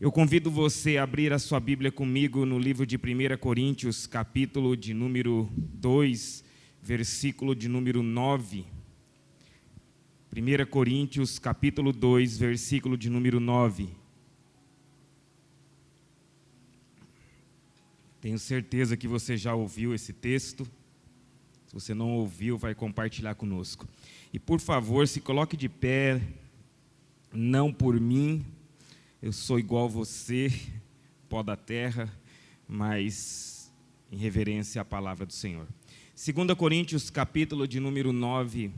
Eu convido você a abrir a sua Bíblia comigo no livro de 1 Coríntios, capítulo de número 2, versículo de número 9. 1 Coríntios, capítulo 2, versículo de número 9. Tenho certeza que você já ouviu esse texto. Se você não ouviu, vai compartilhar conosco. E por favor, se coloque de pé, não por mim, eu sou igual a você, pó da terra, mas em reverência à palavra do Senhor. 2 Coríntios, capítulo de número 9,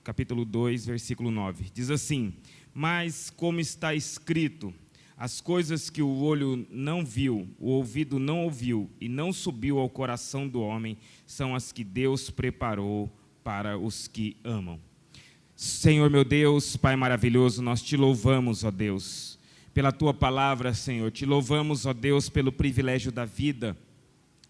capítulo 2, versículo 9, diz assim: mas como está escrito, as coisas que o olho não viu, o ouvido não ouviu e não subiu ao coração do homem, são as que Deus preparou para os que amam. Senhor meu Deus, Pai maravilhoso, nós te louvamos, ó Deus, pela tua palavra, Senhor. Te louvamos, ó Deus, pelo privilégio da vida.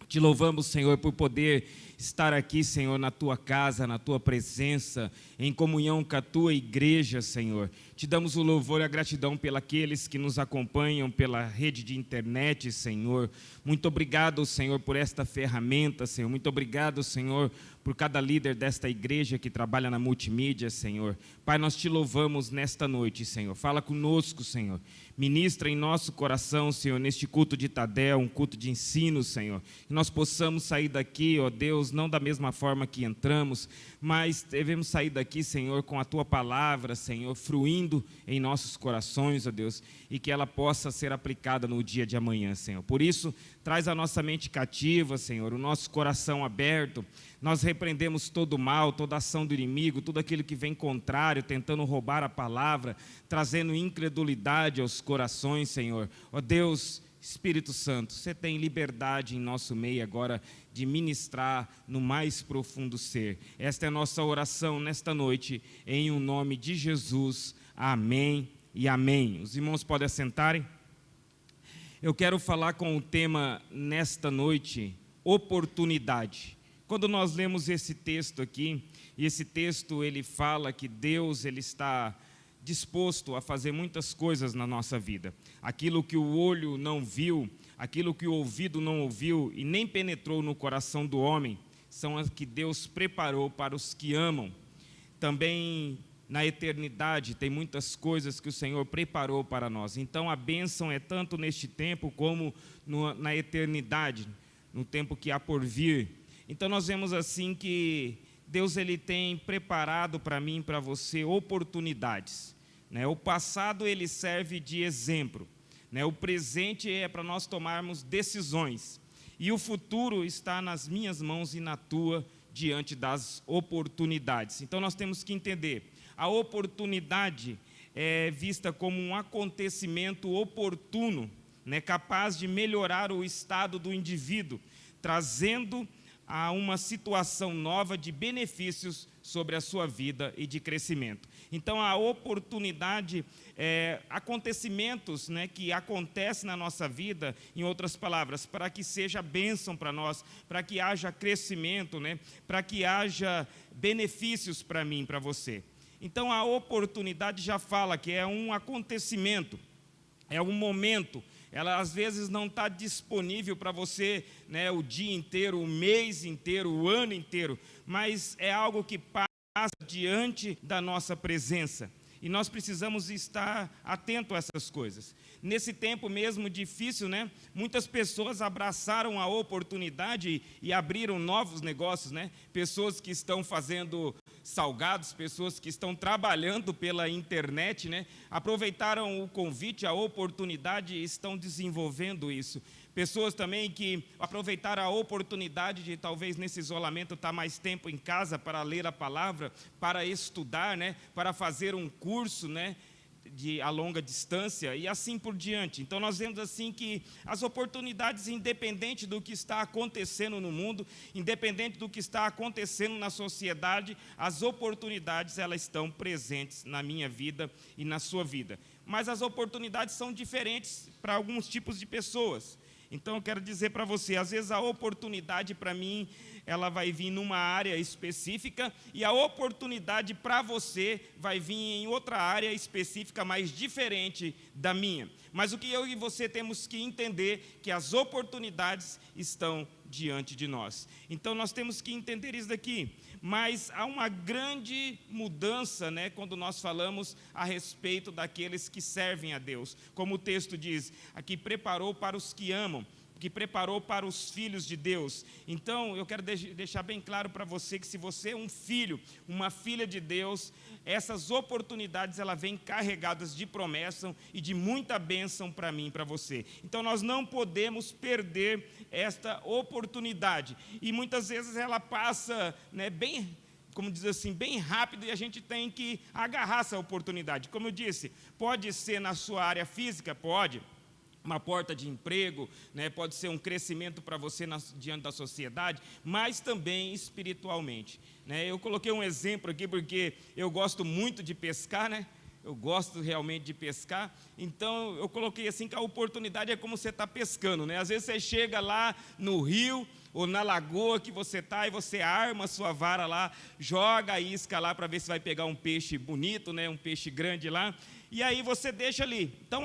Te louvamos, Senhor, por poder estar aqui, Senhor, na tua casa, na tua presença, em comunhão com a tua igreja, Senhor. Te damos o louvor e a gratidão pelos que nos acompanham pela rede de internet, Senhor. Muito obrigado, Senhor, por esta ferramenta, Senhor. Muito obrigado, Senhor, por cada líder desta igreja que trabalha na multimídia, Senhor. Pai, nós te louvamos nesta noite, Senhor. Fala conosco, Senhor. Ministra em nosso coração, Senhor, neste culto de Tadel, um culto de ensino, Senhor. Que nós possamos sair daqui, ó Deus, não da mesma forma que entramos, mas devemos sair daqui, Senhor, com a tua palavra, Senhor, fruindo em nossos corações, ó Deus, e que ela possa ser aplicada no dia de amanhã, Senhor. Por isso, traz a nossa mente cativa, Senhor, o nosso coração aberto. Nós repreendemos todo o mal, toda ação do inimigo, tudo aquilo que vem contrário, tentando roubar a palavra, trazendo incredulidade aos corações, Senhor. Ó Deus, Espírito Santo, você tem liberdade em nosso meio agora de ministrar no mais profundo ser. Esta é a nossa oração nesta noite, em o nome de Jesus. Amém e amém. Os irmãos podem assentarem? Eu quero falar com o tema nesta noite, oportunidade. Quando nós lemos esse texto aqui, e esse texto ele fala que Deus ele está disposto a fazer muitas coisas na nossa vida. Aquilo que o olho não viu, aquilo que o ouvido não ouviu e nem penetrou no coração do homem, são as que Deus preparou para os que amam. Também na eternidade tem muitas coisas que o Senhor preparou para nós. Então a bênção é tanto neste tempo como na eternidade, no tempo que há por vir. Então nós vemos assim que Deus ele tem preparado para mim e para você oportunidades. O passado ele serve de exemplo, o presente é para nós tomarmos decisões, e o futuro está nas minhas mãos e na tua, diante das oportunidades. Então nós temos que entender, a oportunidade é vista como um acontecimento oportuno, capaz de melhorar o estado do indivíduo, trazendo a uma situação nova de benefícios sobre a sua vida e de crescimento. Então, a oportunidade, acontecimentos que acontecem na nossa vida, em outras palavras, para que seja bênção para nós, para que haja crescimento, para que haja benefícios para mim e para você. Então, a oportunidade já fala que é um acontecimento, é um momento. Ela às vezes não está disponível para você, o dia inteiro, o mês inteiro, o ano inteiro, mas é algo que passa diante da nossa presença. E nós precisamos estar atentos a essas coisas. Nesse tempo mesmo difícil, muitas pessoas abraçaram a oportunidade e abriram novos negócios, pessoas que estão fazendo salgados, pessoas que estão trabalhando pela internet, aproveitaram o convite, a oportunidade e estão desenvolvendo isso. Pessoas também que aproveitaram a oportunidade de talvez nesse isolamento estar mais tempo em casa para ler a palavra, para estudar, para fazer um curso, a longa distância e assim por diante. Então nós vemos assim que as oportunidades, independente do que está acontecendo no mundo, independente do que está acontecendo na sociedade, as oportunidades elas estão presentes na minha vida e na sua vida. Mas as oportunidades são diferentes para alguns tipos de pessoas. Então eu quero dizer para você, às vezes a oportunidade para mim, ela vai vir numa área específica, e a oportunidade para você vai vir em outra área específica, mais diferente da minha. Mas o que eu e você temos que entender, que as oportunidades estão diante de nós. Então nós temos que entender isso daqui. Mas há uma grande mudança, né, quando nós falamos a respeito daqueles que servem a Deus. Como o texto diz, aqui preparou para os que amam, que preparou para os filhos de Deus. Então, eu quero deixar bem claro para você que se você é um filho, uma filha de Deus, essas oportunidades, elas vêm carregadas de promessa e de muita bênção para mim e para você. Então, nós não podemos perder esta oportunidade. E muitas vezes ela passa, né, bem, como diz assim, bem rápido, e a gente tem que agarrar essa oportunidade. Como eu disse, pode ser na sua área física, pode, uma porta de emprego, né, pode ser um crescimento para você diante da sociedade, mas também espiritualmente, né? Eu coloquei um exemplo aqui porque eu gosto muito de pescar, né? Eu gosto realmente de pescar, então eu coloquei assim que a oportunidade é como você está pescando, né? Às vezes você chega lá no rio ou na lagoa que você está e você arma a sua vara lá, joga a isca lá para ver se vai pegar um peixe bonito, né? Um peixe grande lá, e aí você deixa ali. Então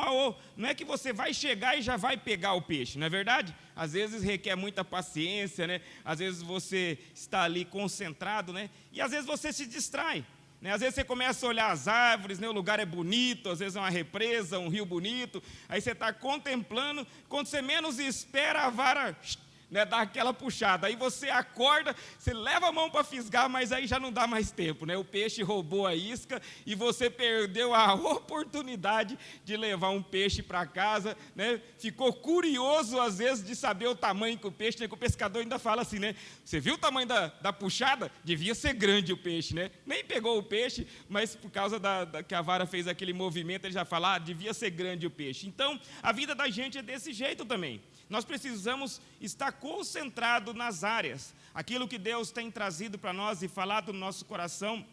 não é que você vai chegar e já vai pegar o peixe, não é verdade? Às vezes requer muita paciência, né? Às vezes você está ali concentrado, né? E às vezes você se distrai. Às vezes você começa a olhar as árvores, né? O lugar é bonito, às vezes é uma represa, um rio bonito, aí você está contemplando, quando você menos espera, a vara, né, dá aquela puxada, aí você acorda, você leva a mão para fisgar, mas aí já não dá mais tempo, né? O peixe roubou a isca e você perdeu a oportunidade de levar um peixe para casa, né? Ficou curioso às vezes de saber o tamanho que o peixe, né? Que o pescador ainda fala assim, né? Você viu o tamanho da puxada? Devia ser grande o peixe, né? Nem pegou o peixe, mas por causa que a vara fez aquele movimento, ele já fala, devia ser grande o peixe. Então, a vida da gente é desse jeito também. Nós precisamos estar concentrados nas áreas, aquilo que Deus tem trazido para nós e falado no nosso coração,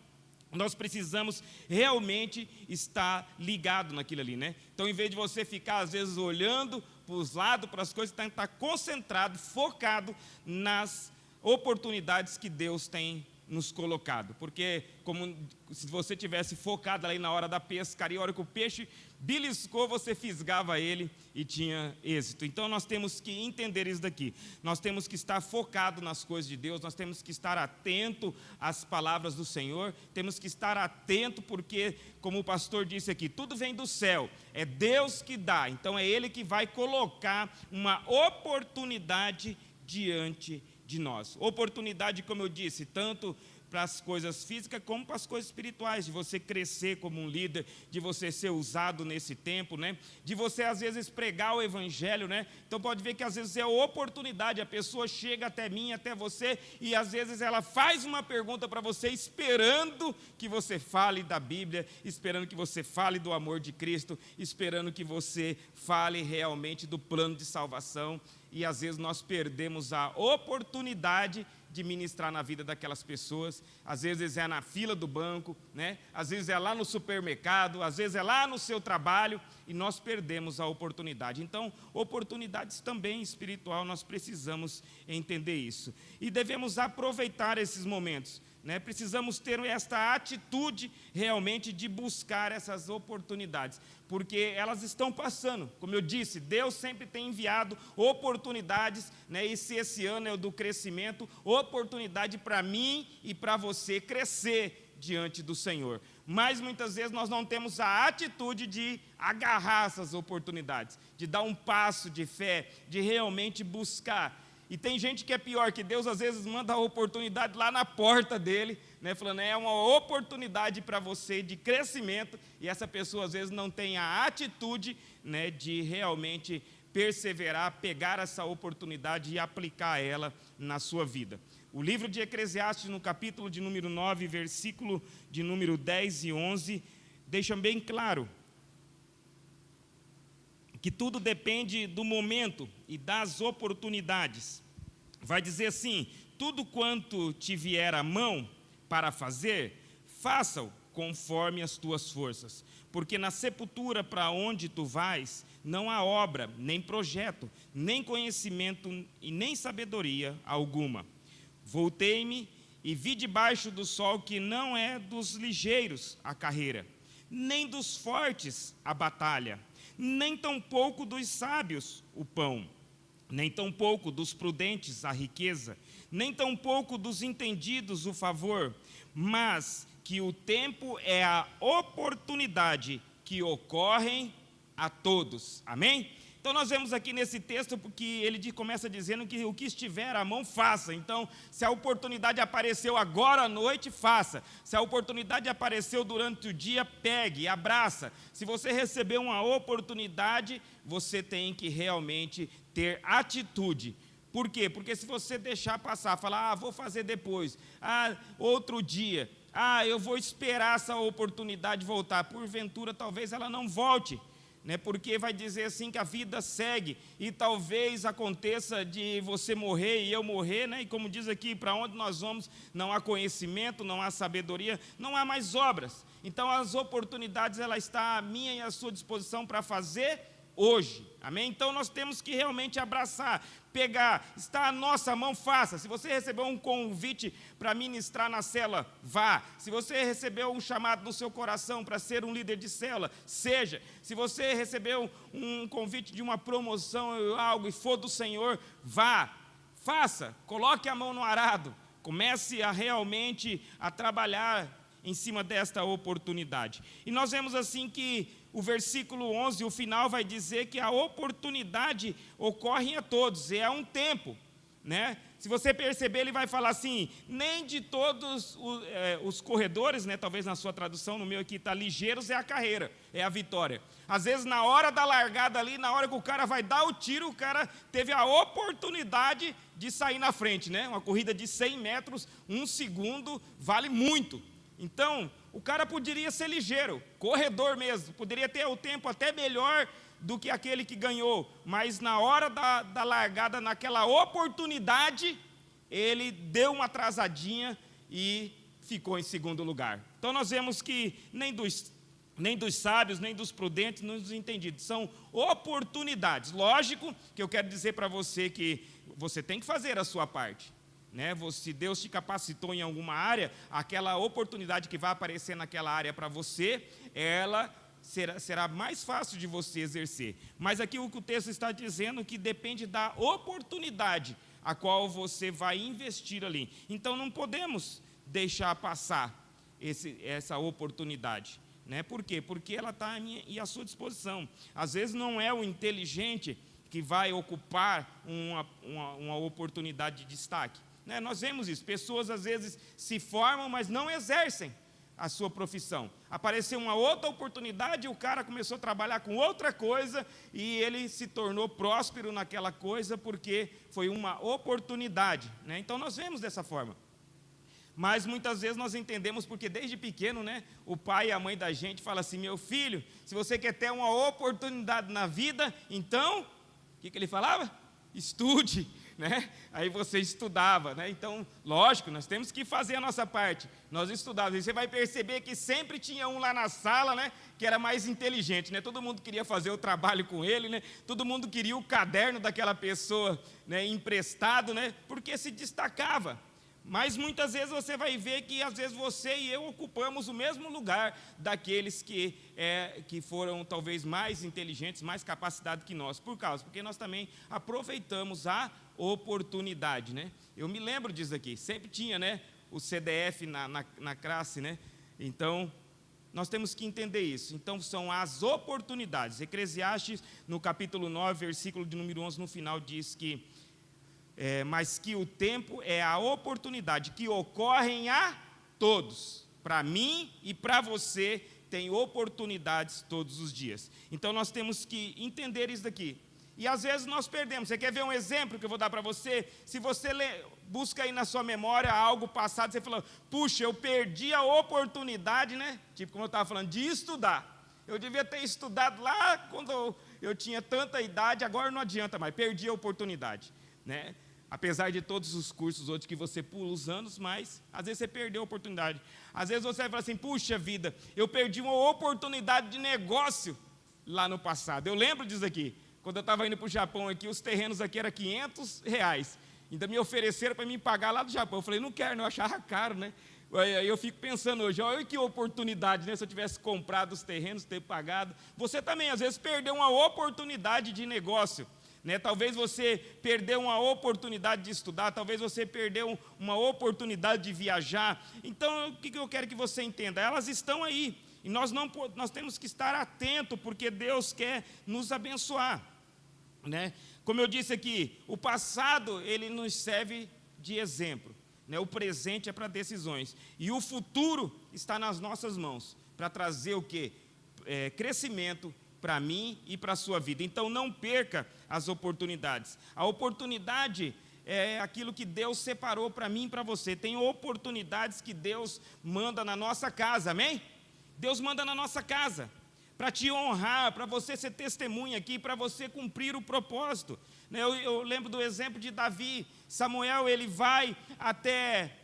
nós precisamos realmente estar ligado naquilo ali, né? Então, em vez de você ficar, às vezes, olhando para os lados, para as coisas, tem que estar concentrado, focado nas oportunidades que Deus tem nos colocado, porque como se você tivesse focado ali na hora da pescaria, a hora que o peixe beliscou, você fisgava ele e tinha êxito. Então nós temos que entender isso daqui, nós temos que estar focado nas coisas de Deus, nós temos que estar atento às palavras do Senhor, temos que estar atento porque, como o pastor disse aqui, tudo vem do céu, é Deus que dá, então é Ele que vai colocar uma oportunidade diante de nós. Oportunidade, como eu disse, tanto para as coisas físicas como para as coisas espirituais, de você crescer como um líder, de você ser usado nesse tempo, né? De você às vezes pregar o evangelho, né? Então pode ver que às vezes é oportunidade, a pessoa chega até mim, até você, e às vezes ela faz uma pergunta para você, esperando que você fale da Bíblia, esperando que você fale do amor de Cristo, esperando que você fale realmente do plano de salvação, e às vezes nós perdemos a oportunidade de ministrar na vida daquelas pessoas. Às vezes é na fila do banco, né? Às vezes é lá no supermercado, às vezes é lá no seu trabalho, e nós perdemos a oportunidade. Então, oportunidades também espiritual, nós precisamos entender isso. E devemos aproveitar esses momentos, né? Precisamos ter esta atitude realmente de buscar essas oportunidades, porque elas estão passando. Como eu disse, Deus sempre tem enviado oportunidades, né? E se esse ano é o do crescimento, oportunidade para mim e para você crescer diante do Senhor. Mas muitas vezes nós não temos a atitude de agarrar essas oportunidades, de dar um passo de fé, de realmente buscar. E tem gente que é pior, que Deus às vezes manda a oportunidade lá na porta dele, né, falando, é uma oportunidade para você de crescimento, e essa pessoa às vezes não tem a atitude, né, de realmente perseverar, pegar essa oportunidade e aplicar ela na sua vida. O livro de Eclesiastes, no capítulo de número 9, versículo de número 10 e 11, deixa bem claro que tudo depende do momento e das oportunidades. Vai dizer assim, tudo quanto te vier à mão para fazer, faça-o conforme as tuas forças. Porque na sepultura para onde tu vais, não há obra, nem projeto, nem conhecimento e nem sabedoria alguma. Voltei-me e vi debaixo do sol que não é dos ligeiros a carreira, nem dos fortes a batalha, nem tampouco dos sábios o pão, nem tampouco dos prudentes a riqueza, nem tampouco dos entendidos o favor, mas que o tempo é a oportunidade que ocorrem a todos. Amém? Então nós vemos aqui nesse texto porque ele começa dizendo que o que estiver à mão, faça. Então, se a oportunidade apareceu agora à noite, faça. Se a oportunidade apareceu durante o dia, pegue, abraça. Se você recebeu uma oportunidade, você tem que realmente ter atitude. Por quê? Porque se você deixar passar, falar, vou fazer depois, outro dia, eu vou esperar essa oportunidade voltar, porventura talvez ela não volte, né? Porque vai dizer assim que a vida segue, e talvez aconteça de você morrer e eu morrer, né? E como diz aqui, para onde nós vamos, não há conhecimento, não há sabedoria, não há mais obras. Então as oportunidades, ela está à minha e à sua disposição para fazer hoje, amém? Então nós temos que realmente abraçar, pegar, está à nossa mão, faça. Se você recebeu um convite para ministrar na célula, vá. Se você recebeu um chamado no seu coração para ser um líder de célula, seja. Se você recebeu um convite de uma promoção ou algo e for do Senhor, vá, faça, coloque a mão no arado, comece a realmente a trabalhar em cima desta oportunidade. E nós vemos assim que o versículo 11, o final vai dizer que a oportunidade ocorre a todos, é um tempo, né? Se você perceber, ele vai falar assim, nem de todos os corredores, né? Talvez na sua tradução, no meu aqui está ligeiros, é a carreira, é a vitória. Às vezes na hora da largada ali, na hora que o cara vai dar o tiro, o cara teve a oportunidade de sair na frente, né? Uma corrida de 100 metros, 1 segundo, vale muito. Então, o cara poderia ser ligeiro, corredor mesmo, poderia ter o tempo até melhor do que aquele que ganhou, mas na hora da largada, naquela oportunidade, ele deu uma atrasadinha e ficou em segundo lugar. Então nós vemos que nem dos sábios, nem dos prudentes, nem dos entendidos, são oportunidades. Lógico que eu quero dizer para você que você tem que fazer a sua parte, né? Se Deus te capacitou em alguma área, aquela oportunidade que vai aparecer naquela área para você, ela será mais fácil de você exercer. Mas aqui o que o texto está dizendo que depende da oportunidade a qual você vai investir ali. Então não podemos deixar passar essa oportunidade, né? Por quê? Porque ela está à minha e à sua disposição. Às vezes não é o inteligente que vai ocupar uma oportunidade de destaque. Né? Nós vemos isso, pessoas às vezes se formam, mas não exercem a sua profissão. Apareceu uma outra oportunidade, o cara começou a trabalhar com outra coisa e ele se tornou próspero naquela coisa porque foi uma oportunidade, né? Então nós vemos dessa forma. Mas muitas vezes nós entendemos porque desde pequeno, né, o pai e a mãe da gente falam assim, meu filho, se você quer ter uma oportunidade na vida, então, o que ele falava? Estude. Né? Aí você estudava, né? Então, lógico, nós temos que fazer a nossa parte. Nós estudávamos, e você vai perceber que sempre tinha um lá na sala, né, que era mais inteligente, né? Todo mundo queria fazer o trabalho com ele, né? Todo mundo queria o caderno daquela pessoa, né, emprestado, né, porque se destacava. Mas muitas vezes você vai ver que às vezes você e eu ocupamos o mesmo lugar daqueles que foram talvez mais inteligentes, mais capacitados que nós. Porque nós também aproveitamos a oportunidade, né? Eu me lembro disso aqui, sempre tinha, né, o CDF na classe, né? Então, nós temos que entender isso. Então, são as oportunidades. Eclesiastes, no capítulo 9, versículo de número 11, no final, diz que mas que o tempo é a oportunidade que ocorrem a todos. Para mim e para você, tem oportunidades todos os dias. Então, nós temos que entender isso daqui. E às vezes nós perdemos. Você quer ver um exemplo que eu vou dar para você? Se você busca aí na sua memória algo passado, você fala, puxa, eu perdi a oportunidade, né? Tipo como eu estava falando, de estudar. Eu devia ter estudado lá quando eu tinha tanta idade, agora não adianta mais, perdi a oportunidade, né? Apesar de todos os cursos hoje que você pula os anos, mas às vezes você perdeu a oportunidade. Às vezes você vai falar assim, puxa vida, eu perdi uma oportunidade de negócio lá no passado. Eu lembro disso aqui. Quando eu estava indo para o Japão aqui, os terrenos aqui eram R$500. Ainda me ofereceram para me pagar lá do Japão. Eu falei, não quero, não, eu achava caro, né? Aí eu fico pensando hoje, olha que oportunidade, né? Se eu tivesse comprado os terrenos, ter pagado. Você também, às vezes, perdeu uma oportunidade de negócio. Né? Talvez você perdeu uma oportunidade de estudar, talvez você perdeu uma oportunidade de viajar. Então, o que eu quero que você entenda? Elas estão aí, e nós temos que estar atentos, porque Deus quer nos abençoar. Né? Como eu disse aqui, o passado, ele nos serve de exemplo. Né? O presente é para decisões, e o futuro está nas nossas mãos, para trazer o quê? Crescimento, para mim e para a sua vida. Então não perca as oportunidades. A oportunidade é aquilo que Deus separou para mim e para você. Tem oportunidades que Deus manda na nossa casa, amém? Deus manda na nossa casa, para te honrar, para você ser testemunha aqui, para você cumprir o propósito. Eu lembro do exemplo de Davi. Samuel, ele vai até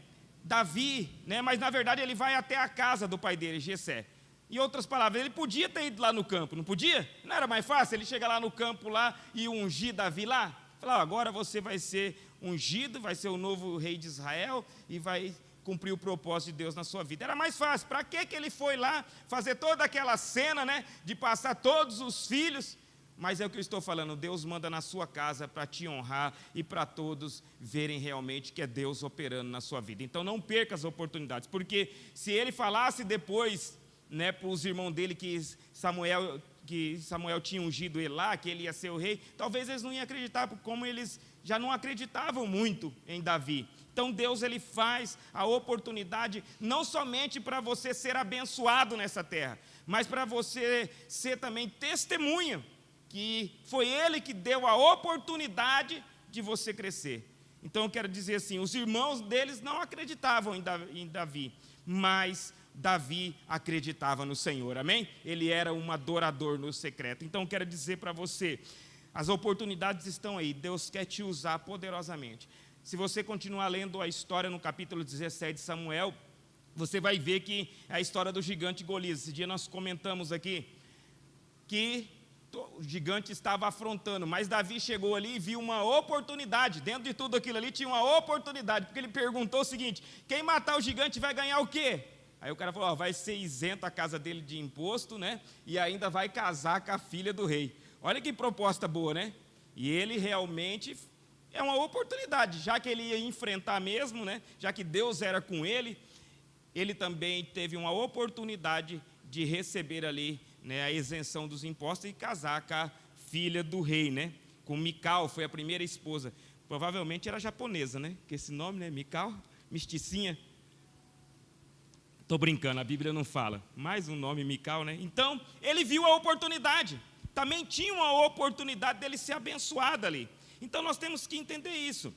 Davi, né? Mas na verdade ele vai até a casa do pai dele, Jessé. Em outras palavras, ele podia ter ido lá no campo, não podia? Não era mais fácil ele chegar lá no campo lá e ungir Davi lá? Falar, agora você vai ser ungido, vai ser o novo rei de Israel e vai cumprir o propósito de Deus na sua vida. Era mais fácil. Para que ele foi lá fazer toda aquela cena, né, de passar todos os filhos? Mas é o que eu estou falando, Deus manda na sua casa para te honrar e para todos verem realmente que é Deus operando na sua vida. Então não perca as oportunidades, porque se ele falasse depois, né, para os irmãos dele que Samuel tinha ungido ele lá, que ele ia ser o rei, talvez eles não iam acreditar, como eles já não acreditavam muito em Davi. Então Deus, ele faz a oportunidade não somente para você ser abençoado nessa terra, mas para você ser também testemunha, que foi ele que deu a oportunidade de você crescer. Então eu quero dizer assim, os irmãos deles não acreditavam em Davi, mas Davi acreditava no Senhor, amém? Ele era um adorador no secreto. Então eu quero dizer para você, as oportunidades estão aí, Deus quer te usar poderosamente. Se você continuar lendo a história no capítulo 17 de Samuel, você vai ver que é a história do gigante Golias. Esse dia nós comentamos aqui que o gigante estava afrontando, mas Davi chegou ali e viu uma oportunidade. Dentro de tudo aquilo ali tinha uma oportunidade, porque ele perguntou o seguinte, quem matar o gigante vai ganhar o quê? Aí o cara falou, vai ser isento a casa dele de imposto, né? E ainda vai casar com a filha do rei. Olha que proposta boa, né? E ele realmente é uma oportunidade, já que ele ia enfrentar mesmo, né? Já que Deus era com ele, ele também teve uma oportunidade de receber ali, né, a isenção dos impostos e casar com a filha do rei, né? Com Mical, foi a primeira esposa. Provavelmente era japonesa, né? Que esse nome, né? Mical, mesticinha. Estou brincando, a Bíblia não fala. Mais um nome, Mical, né? Então, ele viu a oportunidade. Também tinha uma oportunidade dele ser abençoado ali. Então, nós temos que entender isso.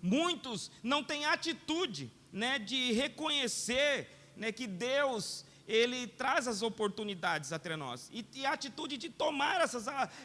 Muitos não têm atitude, né, de reconhecer, né, que Deus, ele traz as oportunidades até nós, e a atitude de tomar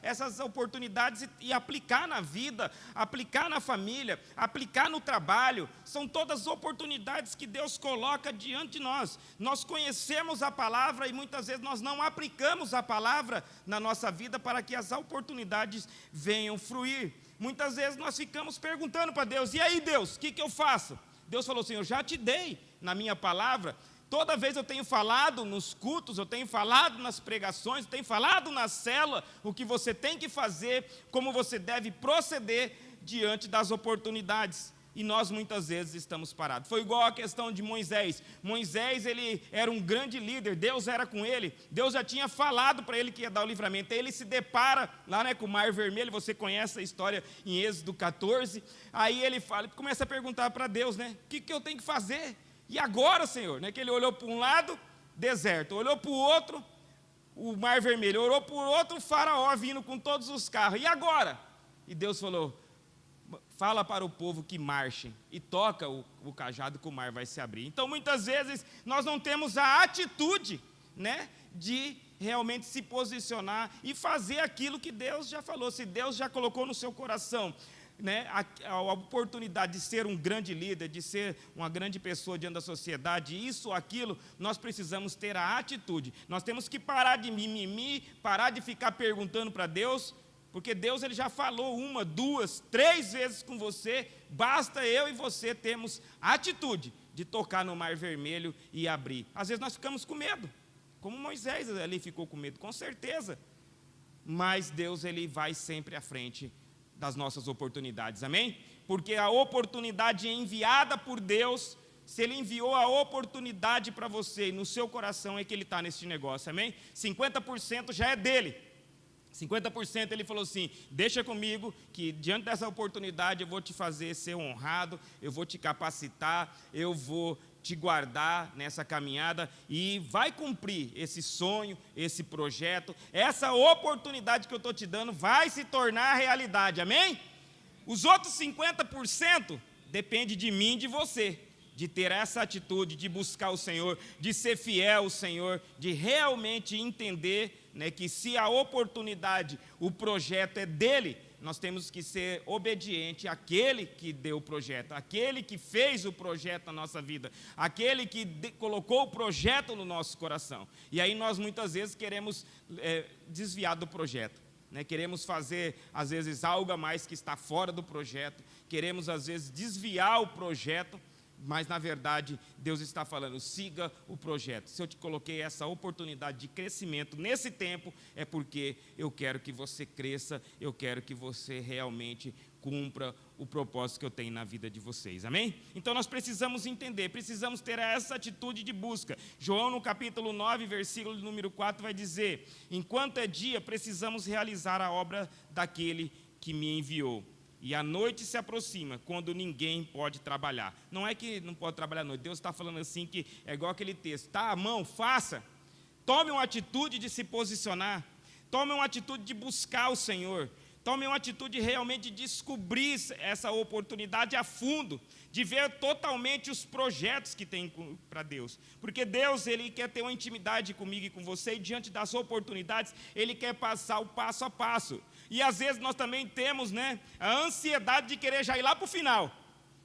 essas oportunidades e aplicar na vida, aplicar na família, aplicar no trabalho. São todas oportunidades que Deus coloca diante de nós. Nós conhecemos a palavra e muitas vezes nós não aplicamos a palavra na nossa vida para que as oportunidades venham fluir. Muitas vezes nós ficamos perguntando para Deus, e aí Deus, o que eu faço? Deus falou assim, eu já te dei na minha palavra. Toda vez eu tenho falado nos cultos, eu tenho falado nas pregações, eu tenho falado na célula, o que você tem que fazer, como você deve proceder diante das oportunidades. E nós muitas vezes estamos parados. Foi igual a questão de Moisés. Moisés, ele era um grande líder, Deus era com ele, Deus já tinha falado para ele que ia dar o livramento. Aí ele se depara lá, né, com o Mar Vermelho, você conhece a história em Êxodo 14. Aí ele começa a perguntar para Deus, né, o que eu tenho que fazer? E agora, Senhor, né, que ele olhou para um lado, deserto, olhou para o outro, o Mar Vermelho, olhou para o outro, o faraó vindo com todos os carros, e agora? E Deus falou, fala para o povo que marchem, e toca o cajado que o mar vai se abrir. Então, muitas vezes, nós não temos a atitude, né, de realmente se posicionar e fazer aquilo que Deus já falou. Se Deus já colocou no seu coração, né, a oportunidade de ser um grande líder, de ser uma grande pessoa diante da sociedade, isso ou aquilo, nós precisamos ter a atitude. Nós temos que parar de mimimi, parar de ficar perguntando para Deus, porque Deus ele já falou 1, 2, 3 vezes com você, basta eu e você termos atitude de tocar no Mar Vermelho e abrir. Às vezes nós ficamos com medo, como Moisés ali ficou com medo, com certeza, mas Deus ele vai sempre à frente das nossas oportunidades, amém? Porque a oportunidade é enviada por Deus. Se Ele enviou a oportunidade para você e no seu coração é que Ele está nesse negócio, amém? 50% já é dele. 50% ele falou assim, deixa comigo, que diante dessa oportunidade eu vou te fazer ser honrado, eu vou te capacitar, eu vou te guardar nessa caminhada e vai cumprir esse sonho, esse projeto, essa oportunidade que eu estou te dando vai se tornar realidade, amém? Os outros 50% depende de mim e de você, de ter essa atitude, de buscar o Senhor, de ser fiel ao Senhor, de realmente entender, né, que se a oportunidade, o projeto é dele, nós temos que ser obediente àquele que deu o projeto, àquele que fez o projeto na nossa vida, àquele que colocou o projeto no nosso coração. E aí nós muitas vezes queremos desviar do projeto, né? Queremos fazer às vezes algo a mais que está fora do projeto, queremos às vezes desviar o projeto, mas na verdade Deus está falando, siga o projeto. Se eu te coloquei essa oportunidade de crescimento nesse tempo, é porque eu quero que você cresça, eu quero que você realmente cumpra o propósito que eu tenho na vida de vocês, amém? Então nós precisamos entender, precisamos ter essa atitude de busca. João no capítulo 9, versículo número 4 vai dizer, enquanto é dia, precisamos realizar a obra daquele que me enviou. E a noite se aproxima, quando ninguém pode trabalhar. Não é que não pode trabalhar à noite, Deus está falando assim, que é igual aquele texto, tá à mão, faça, tome uma atitude de se posicionar, tome uma atitude de buscar o Senhor, tome uma atitude realmente de descobrir essa oportunidade a fundo, de ver totalmente os projetos que tem para Deus, porque Deus ele quer ter uma intimidade comigo e com você, e diante das oportunidades, Ele quer passar o passo a passo, e às vezes nós também temos, né, a ansiedade de querer já ir lá para o final.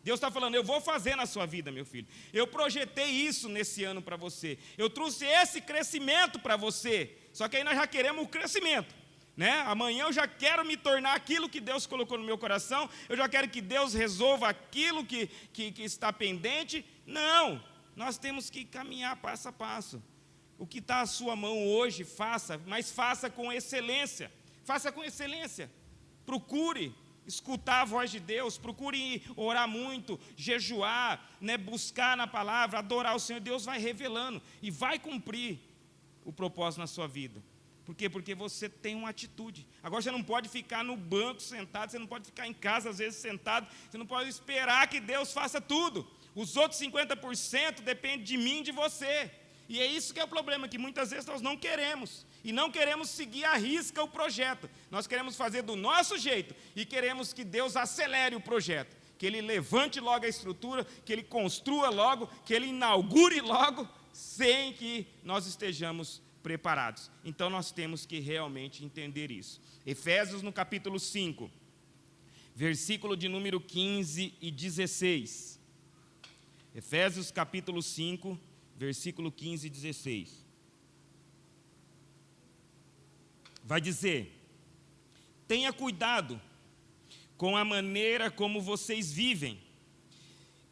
Deus está falando, eu vou fazer na sua vida, meu filho, eu projetei isso nesse ano para você, eu trouxe esse crescimento para você, só que aí nós já queremos o crescimento, né? Amanhã eu já quero me tornar aquilo que Deus colocou no meu coração, eu já quero que Deus resolva aquilo que está pendente. Não, nós temos que caminhar passo a passo. O que está à sua mão hoje, faça, mas faça com excelência. Faça com excelência. Procure escutar a voz de Deus, procure orar muito, jejuar, né, buscar na palavra, adorar o Senhor. Deus vai revelando e vai cumprir o propósito na sua vida. Por quê? Porque você tem uma atitude. Agora você não pode ficar no banco sentado, você não pode ficar em casa às vezes sentado, você não pode esperar que Deus faça tudo. Os outros 50% dependem de mim e de você. E é isso que é o problema, que muitas vezes nós não queremos. E não queremos seguir à risca o projeto. Nós queremos fazer do nosso jeito e queremos que Deus acelere o projeto. Que Ele levante logo a estrutura, que Ele construa logo, que Ele inaugure logo, sem que nós estejamos preparados. Então nós temos que realmente entender isso. Efésios no capítulo 5, versículo de número 15 e 16. Efésios capítulo 5, versículo 15 e 16. Vai dizer, tenha cuidado com a maneira como vocês vivem,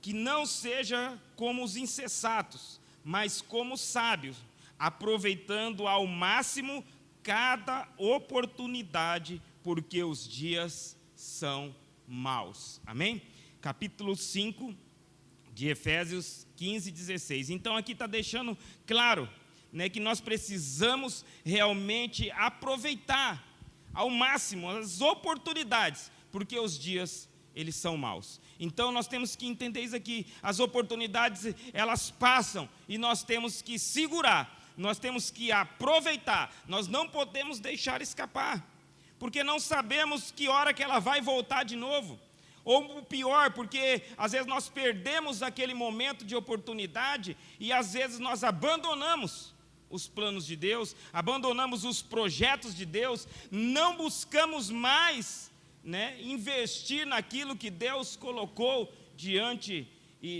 que não seja como os insensatos, mas como sábios, aproveitando ao máximo cada oportunidade, porque os dias são maus. Amém? Capítulo 5 de Efésios 15 e 16. Então aqui está deixando claro, né, que nós precisamos realmente aproveitar ao máximo as oportunidades, porque os dias eles são maus. Então nós temos que entender isso aqui, as oportunidades elas passam e nós temos que segurar, nós temos que aproveitar, nós não podemos deixar escapar, porque não sabemos que hora que ela vai voltar de novo. Ou pior, porque às vezes nós perdemos aquele momento de oportunidade e às vezes nós abandonamos os planos de Deus, abandonamos os projetos de Deus, não buscamos mais né, investir naquilo que Deus colocou diante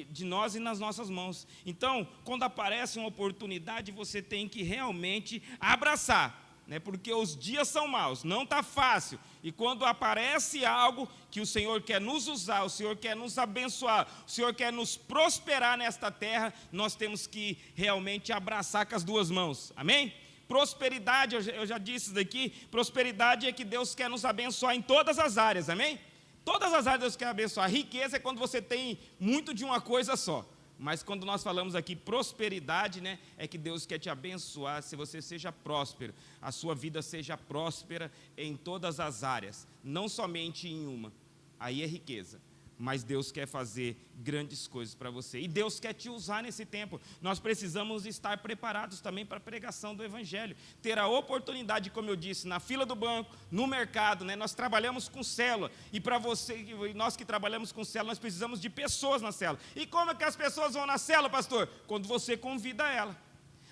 de nós e nas nossas mãos. Então, quando aparece uma oportunidade, você tem que realmente abraçar, né, porque os dias são maus, não está fácil. E quando aparece algo que o Senhor quer nos usar, o Senhor quer nos abençoar, o Senhor quer nos prosperar nesta terra, nós temos que realmente abraçar com as duas mãos. Amém? Prosperidade, eu já disse isso daqui, prosperidade é que Deus quer nos abençoar em todas as áreas, amém? Todas as áreas Deus quer abençoar. Riqueza é quando você tem muito de uma coisa só. Mas quando nós falamos aqui prosperidade, né, é que Deus quer te abençoar, se você seja próspero, a sua vida seja próspera em todas as áreas, não somente em uma. Aí é riqueza. Mas Deus quer fazer grandes coisas para você. E Deus quer te usar nesse tempo. Nós precisamos estar preparados também para a pregação do Evangelho. Ter a oportunidade, como eu disse, na fila do banco, no mercado, né? Nós trabalhamos com célula. E para você, nós que trabalhamos com célula, nós precisamos de pessoas na célula. E como é que as pessoas vão na célula, pastor? Quando você convida ela.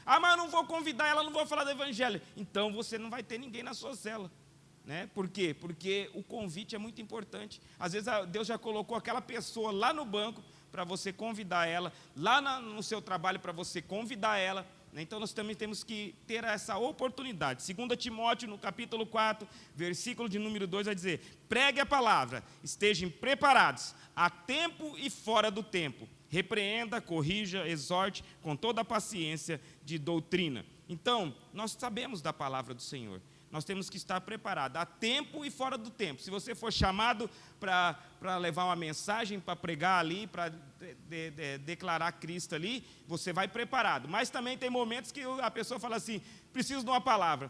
Ah, mas eu não vou convidar ela, não vou falar do Evangelho. Então você não vai ter ninguém na sua célula. Né? Por quê? Porque o convite é muito importante. Às vezes Deus já colocou aquela pessoa lá no banco para você convidar ela, lá no seu trabalho para você convidar ela. Né? Então nós também temos que ter essa oportunidade. 2 Timóteo, no capítulo 4, versículo de número 2, vai dizer: pregue a palavra, estejam preparados, a tempo e fora do tempo. Repreenda, corrija, exorte com toda a paciência de doutrina. Então, nós sabemos da palavra do Senhor. Nós temos que estar preparados, a tempo e fora do tempo. Se você for chamado para levar uma mensagem, para pregar ali, para declarar Cristo ali, você vai preparado. Mas também tem momentos que a pessoa fala assim: preciso de uma palavra,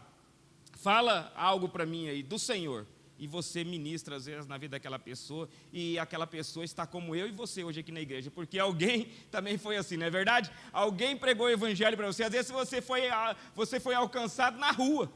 fala algo para mim aí, do Senhor. E você ministra, às vezes, na vida daquela pessoa, e aquela pessoa está como eu e você hoje aqui na igreja, porque alguém também foi assim, não é verdade? Alguém pregou o Evangelho para você. Às vezes você foi alcançado na rua.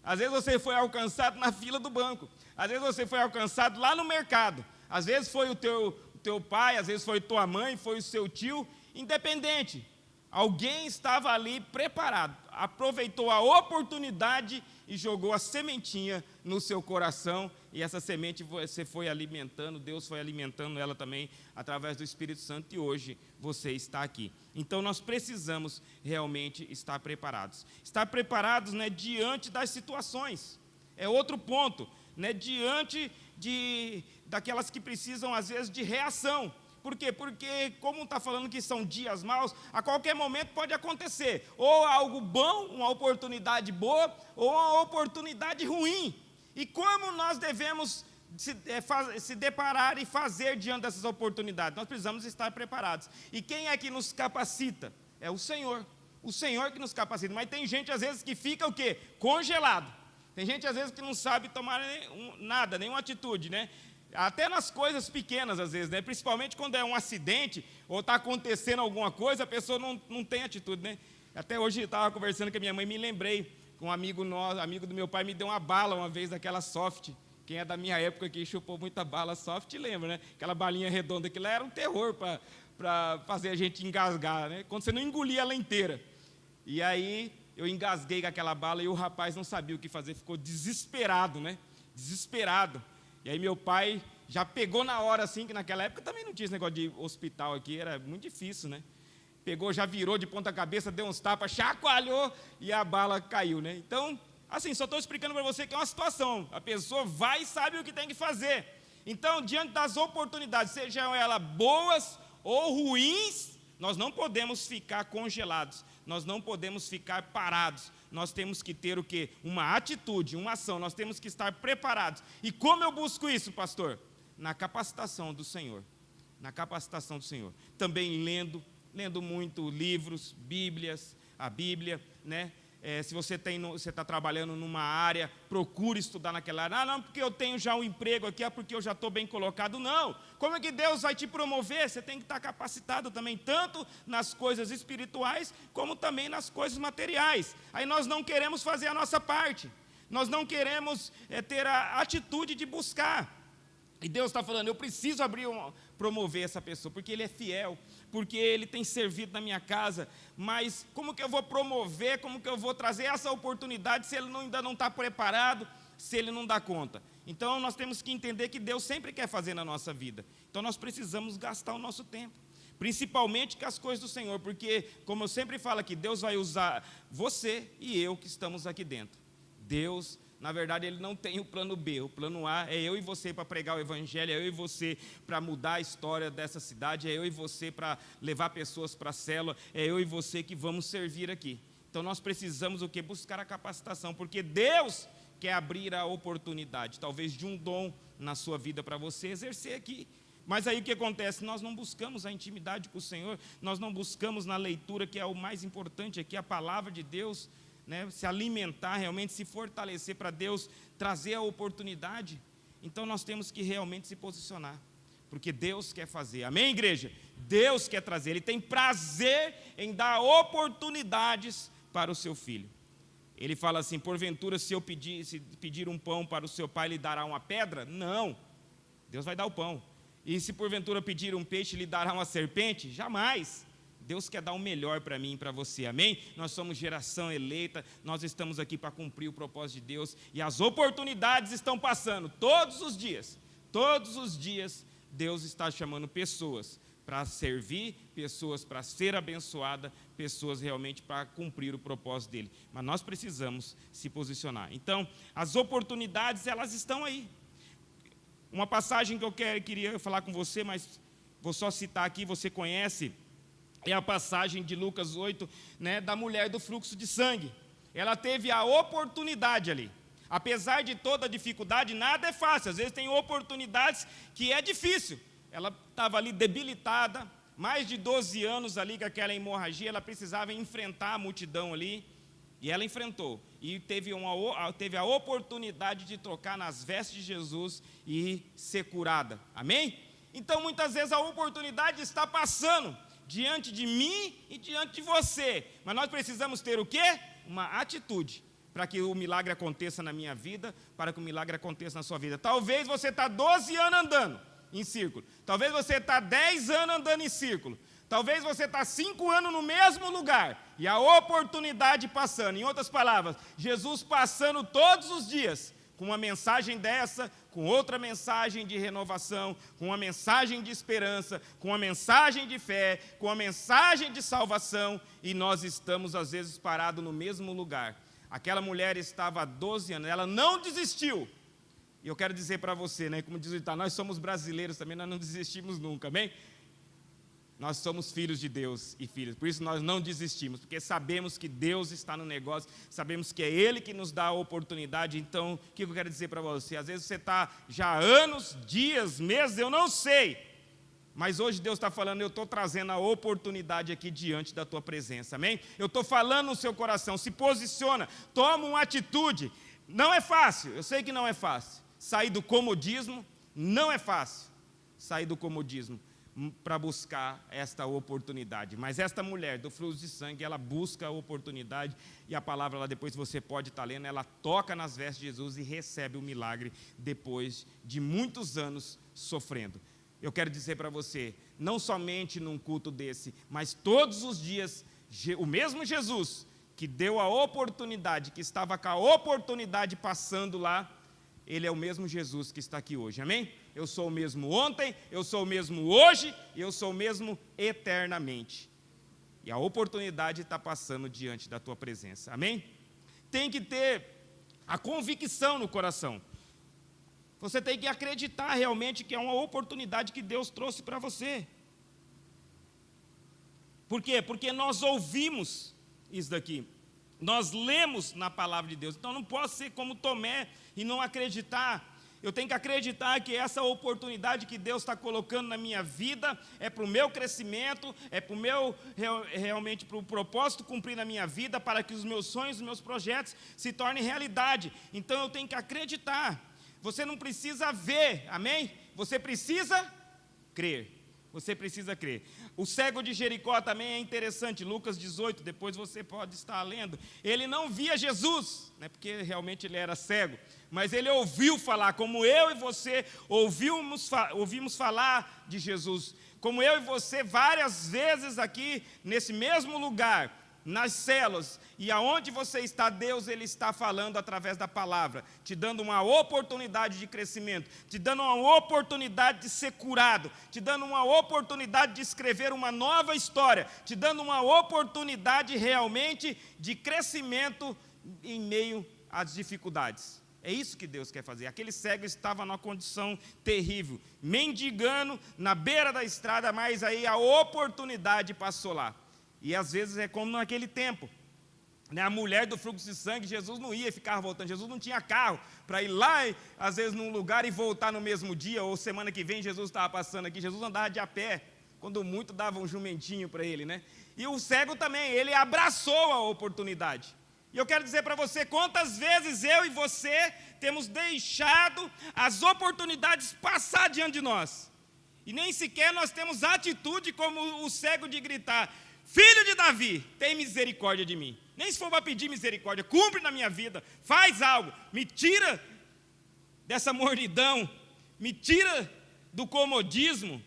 Às vezes você foi alcançado na fila do banco. Às vezes você foi alcançado lá no mercado. Às vezes foi o teu pai, às vezes foi tua mãe, foi o seu tio. Independente. Alguém estava ali preparado. Aproveitou a oportunidade e jogou a sementinha no seu coração. E essa semente você foi alimentando, Deus foi alimentando ela também através do Espírito Santo. E hoje você está aqui. Então nós precisamos realmente estar preparados. Estar preparados, né, diante das situações. É outro ponto, né, diante daquelas que precisam, às vezes, de reação. Por quê? Porque, como está falando que são dias maus, a qualquer momento pode acontecer ou algo bom, uma oportunidade boa, ou uma oportunidade ruim. E como nós devemos se deparar e fazer diante dessas oportunidades? Nós precisamos estar preparados. E quem é que nos capacita? É o Senhor. O Senhor que nos capacita. Mas tem gente, às vezes, que fica o quê? Congelado. Tem gente, às vezes, que não sabe tomar nada, nenhuma atitude, né? Até nas coisas pequenas, às vezes, né? Principalmente quando é um acidente ou está acontecendo alguma coisa, a pessoa não tem atitude, né? Até hoje eu estava conversando com a minha mãe, me lembrei com um amigo do meu pai, me deu uma bala uma vez, daquela soft. Quem é da minha época que chupou muita bala soft, lembra, né? Aquela balinha redonda, aquilo era um terror para fazer a gente engasgar, né? Quando você não engolia ela inteira. E aí eu engasguei com aquela bala e o rapaz não sabia o que fazer, ficou desesperado, né? Desesperado. E aí meu pai já pegou na hora, assim, que naquela época também não tinha esse negócio de hospital aqui, era muito difícil, né? Pegou, já virou de ponta cabeça, deu uns tapas, chacoalhou e a bala caiu, né? Então, assim, só estou explicando para você que é uma situação. A pessoa vai e sabe o que tem que fazer. Então, diante das oportunidades, sejam elas boas ou ruins, nós não podemos ficar congelados, nós não podemos ficar parados. Nós temos que ter o quê? Uma atitude, uma ação, nós temos que estar preparados. E como eu busco isso, pastor? Na capacitação do Senhor. Na capacitação do Senhor. Também lendo muito livros, Bíblias, a Bíblia, né? Se você está trabalhando numa área, procure estudar naquela área. Ah, não, porque eu tenho já um emprego aqui, é porque eu já estou bem colocado. Não, como é que Deus vai te promover? Você tem que estar capacitado também, tanto nas coisas espirituais, como também nas coisas materiais. Aí nós não queremos fazer a nossa parte, nós não queremos ter a atitude de buscar. E Deus está falando, eu preciso promover essa pessoa, porque ele é fiel, porque ele tem servido na minha casa, mas como que eu vou promover, como que eu vou trazer essa oportunidade se ele ainda não está preparado? se Ele não dá conta? Então, nós temos que entender que Deus sempre quer fazer na nossa vida. Então, nós precisamos gastar o nosso tempo, principalmente com as coisas do Senhor, porque, como eu sempre falo aqui, Deus vai usar você e eu que estamos aqui dentro. Deus, na verdade, Ele não tem o plano B, o plano A é eu e você para pregar o Evangelho, é eu e você para mudar a história dessa cidade, é eu e você para levar pessoas para a célula, é eu e você que vamos servir aqui. Então, nós precisamos o quê? Buscar a capacitação, porque Deus quer abrir a oportunidade, talvez de um dom na sua vida para você exercer aqui. Mas aí o que acontece? Nós não buscamos a intimidade com o Senhor, nós não buscamos na leitura, que é o mais importante aqui, a palavra de Deus, né? Se alimentar realmente, se fortalecer para Deus trazer a oportunidade. Então nós temos que realmente se posicionar, porque Deus quer fazer, amém, igreja? Deus quer trazer, Ele tem prazer em dar oportunidades para o seu filho. Ele fala assim: porventura, se pedir um pão para o seu pai, lhe dará uma pedra? Não, Deus vai dar o pão. E se porventura pedir um peixe, lhe dará uma serpente? Jamais. Deus quer dar o melhor para mim e para você, amém? Nós somos geração eleita, nós estamos aqui para cumprir o propósito de Deus, e as oportunidades estão passando todos os dias, Deus está chamando pessoas para servir, pessoas para ser abençoada, pessoas realmente para cumprir o propósito dele, mas nós precisamos se posicionar. Então, as oportunidades, elas estão aí. Uma passagem que eu queria falar com você, mas vou só citar aqui, você conhece, é a passagem de Lucas 8, né, da mulher do fluxo de sangue. Ela teve a oportunidade ali. Apesar de toda a dificuldade, nada é fácil. Às vezes tem oportunidades que é difícil. Ela estava ali debilitada, mais de 12 anos ali com aquela hemorragia, ela precisava enfrentar a multidão ali, e ela enfrentou. E teve a oportunidade de tocar nas vestes de Jesus e ser curada. Amém? Então, muitas vezes a oportunidade está passando diante de mim e diante de você, mas nós precisamos ter o quê? Uma atitude, para que o milagre aconteça na minha vida, para que o milagre aconteça na sua vida. Talvez você está 12 anos andando em círculo, talvez você está 10 anos andando em círculo, talvez você está 5 anos no mesmo lugar, e a oportunidade passando. Em outras palavras, Jesus passando todos os dias, com uma mensagem dessa, com outra mensagem de renovação, com uma mensagem de esperança, com uma mensagem de fé, com uma mensagem de salvação, e nós estamos às vezes parados no mesmo lugar. Aquela mulher estava há 12 anos, ela não desistiu. E eu quero dizer para você, né, como diz o ditado, nós somos brasileiros também, nós não desistimos nunca, amém? Nós somos filhos de Deus e filhas, por isso nós não desistimos, porque sabemos que Deus está no negócio, sabemos que é Ele que nos dá a oportunidade. Então, o que eu quero dizer para você? Às vezes você está já há anos, dias, meses, eu não sei, mas hoje Deus está falando, eu estou trazendo a oportunidade aqui diante da tua presença, amém? Eu estou falando no seu coração, se posiciona, toma uma atitude. Não é fácil, eu sei que não é fácil, sair do comodismo, não é fácil, sair do comodismo, para buscar esta oportunidade. Mas esta mulher do fluxo de sangue, ela busca a oportunidade, e a palavra lá depois você pode estar lendo, ela toca nas vestes de Jesus e recebe o milagre depois de muitos anos sofrendo. Eu quero dizer para você, não somente num culto desse, mas todos os dias, o mesmo Jesus que deu a oportunidade, que estava com a oportunidade passando lá, Ele é o mesmo Jesus que está aqui hoje, amém? Eu sou o mesmo ontem, eu sou o mesmo hoje, e eu sou o mesmo eternamente. E a oportunidade está passando diante da tua presença, amém? Tem que ter a convicção no coração. Você tem que acreditar realmente que é uma oportunidade que Deus trouxe para você. Por quê? Porque nós ouvimos isso daqui. Nós lemos na palavra de Deus. Então não posso ser como Tomé e não acreditar. Eu tenho que acreditar que essa oportunidade que Deus está colocando na minha vida é para o meu crescimento, é para o meu, realmente para o propósito cumprir na minha vida, para que os meus sonhos, os meus projetos se tornem realidade. Então eu tenho que acreditar. Você não precisa ver, amém? Você precisa crer. Você precisa crer. O cego de Jericó também é interessante, Lucas 18, depois você pode estar lendo. Ele não via Jesus, né, porque realmente ele era cego, mas ele ouviu falar, como eu e você ouvimos falar de Jesus. Como eu e você, várias vezes aqui, nesse mesmo lugar, nas células, e aonde você está, Deus ele está falando através da palavra, te dando uma oportunidade de crescimento, te dando uma oportunidade de ser curado, te dando uma oportunidade de escrever uma nova história, te dando uma oportunidade realmente de crescimento em meio às dificuldades. É isso que Deus quer fazer. Aquele cego estava numa condição terrível, mendigando na beira da estrada, mas aí a oportunidade passou lá. E às vezes é como naquele tempo, né? A mulher do fluxo de sangue, Jesus não ia ficar voltando, Jesus não tinha carro para ir lá, às vezes num lugar e voltar no mesmo dia, ou semana que vem Jesus estava passando aqui, Jesus andava de a pé, quando muito dava um jumentinho para ele, né? E o cego também, ele abraçou a oportunidade. E eu quero dizer para você, quantas vezes eu e você temos deixado as oportunidades passar diante de nós. E nem sequer nós temos atitude como o cego de gritar: Filho de Davi, tem misericórdia de mim. Nem se for para pedir misericórdia, cumpre na minha vida, faz algo, me tira dessa mordidão, me tira do comodismo.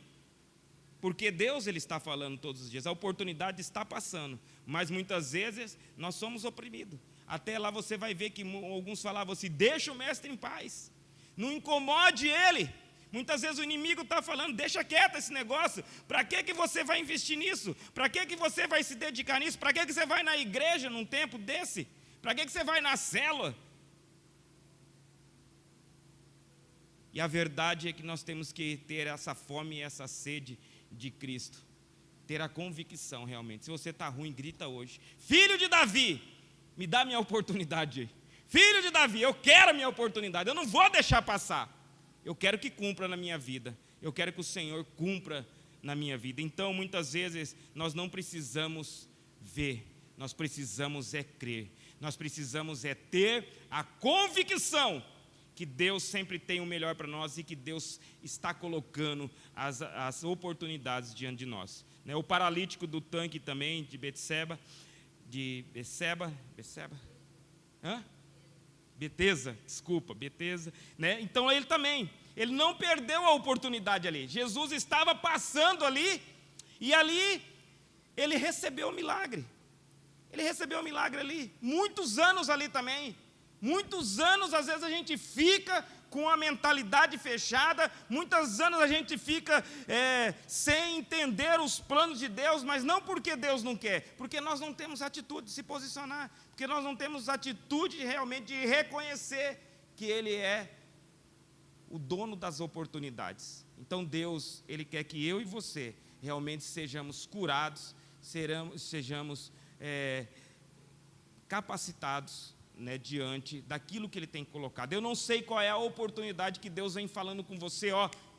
Porque Deus ele está falando todos os dias, a oportunidade está passando, mas muitas vezes nós somos oprimidos. Até lá você vai ver que alguns falavam assim: deixa o mestre em paz, não incomode ele. Muitas vezes o inimigo está falando: deixa quieto esse negócio, para que você vai investir nisso? Para que você vai se dedicar nisso? Para que você vai na igreja num tempo desse? Para que você vai na célula? E a verdade é que nós temos que ter essa fome e essa sede de Cristo, ter a convicção realmente. Se você está ruim, grita hoje: Filho de Davi, me dá minha oportunidade. Filho de Davi, eu quero a minha oportunidade, eu não vou deixar passar. Eu quero que cumpra na minha vida, eu quero que o Senhor cumpra na minha vida. Então, muitas vezes, nós não precisamos ver, nós precisamos é crer, nós precisamos é ter a convicção que Deus sempre tem o melhor para nós e que Deus está colocando as oportunidades diante de nós. O paralítico do tanque também, de Betesda, né? Então ele também, ele não perdeu a oportunidade ali. Jesus estava passando ali, e ali ele recebeu o milagre. Ele recebeu o milagre ali, muitos anos ali também. Muitos anos, às vezes, a gente fica com a mentalidade fechada, muitos anos a gente fica sem entender os planos de Deus, mas não porque Deus não quer, porque nós não temos atitude de se posicionar, porque nós não temos atitude realmente de reconhecer que Ele é o dono das oportunidades. Então Deus, Ele quer que eu e você realmente sejamos curados, sejamos capacitados, né, diante daquilo que Ele tem colocado. Eu não sei qual é a oportunidade que Deus vem falando com você,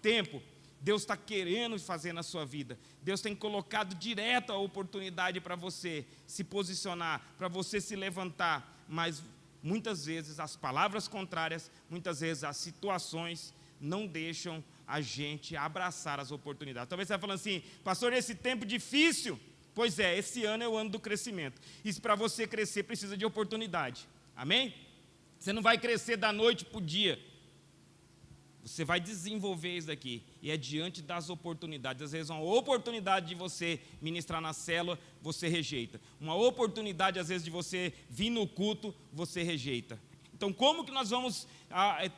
tempo, Deus está querendo fazer na sua vida, Deus tem colocado direto a oportunidade para você se posicionar, para você se levantar, mas muitas vezes as palavras contrárias, muitas vezes as situações não deixam a gente abraçar as oportunidades. Talvez você vai falando assim: pastor, esse tempo difícil, pois é, esse ano é o ano do crescimento, e para você crescer precisa de oportunidade. Amém? Você não vai crescer da noite para o dia. Você vai desenvolver isso daqui. E é diante das oportunidades. Às vezes uma oportunidade de você ministrar na célula, você rejeita. Uma oportunidade, às vezes, de você vir no culto, você rejeita. Então, como que nós vamos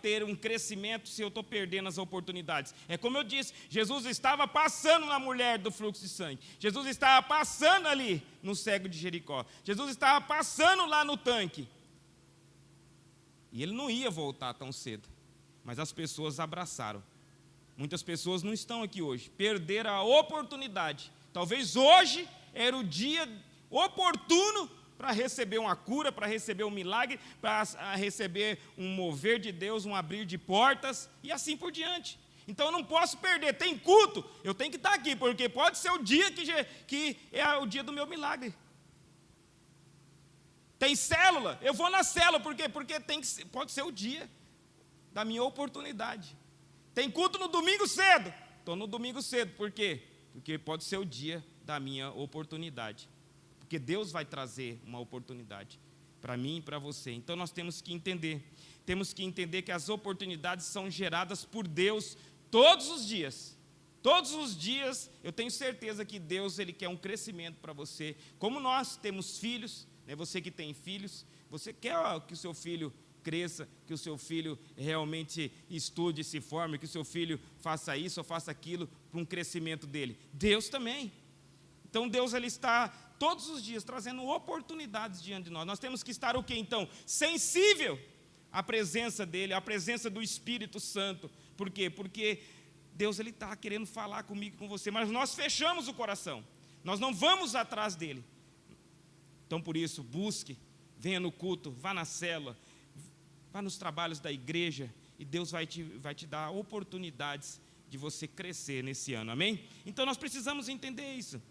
ter um crescimento se eu estou perdendo as oportunidades? É como eu disse, Jesus estava passando na mulher do fluxo de sangue. Jesus estava passando ali no cego de Jericó. Jesus estava passando lá no tanque. E ele não ia voltar tão cedo, mas as pessoas abraçaram. Muitas pessoas não estão aqui hoje, perderam a oportunidade. Talvez hoje era o dia oportuno para receber uma cura, para receber um milagre, para receber um mover de Deus, um abrir de portas e assim por diante. Então eu não posso perder. Tem culto, eu tenho que estar aqui, porque pode ser o dia que é o dia do meu milagre. Tem célula, eu vou na célula, por quê? Porque pode ser o dia da minha oportunidade. Tem culto no domingo cedo, estou no domingo cedo, por quê? Porque pode ser o dia da minha oportunidade. Porque Deus vai trazer uma oportunidade para mim e para você. Então nós temos que entender que as oportunidades são geradas por Deus todos os dias. Todos os dias, eu tenho certeza que Deus, Ele quer um crescimento para você. Como nós temos filhos, né, você que tem filhos, você quer que o seu filho cresça, que o seu filho realmente estude, se forme, que o seu filho faça isso ou faça aquilo para um crescimento dele. Deus também. Então Deus, Ele está todos os dias trazendo oportunidades diante de nós. Nós temos que estar o quê então? Sensível à presença dEle, à presença do Espírito Santo. Por quê? Porque Deus, Ele está querendo falar comigo e com você, mas nós fechamos o coração. Nós não vamos atrás dEle. Então por isso, busque, venha no culto, vá na célula, vá nos trabalhos da igreja, e Deus vai te dar oportunidades de você crescer nesse ano, amém? Então nós precisamos entender isso.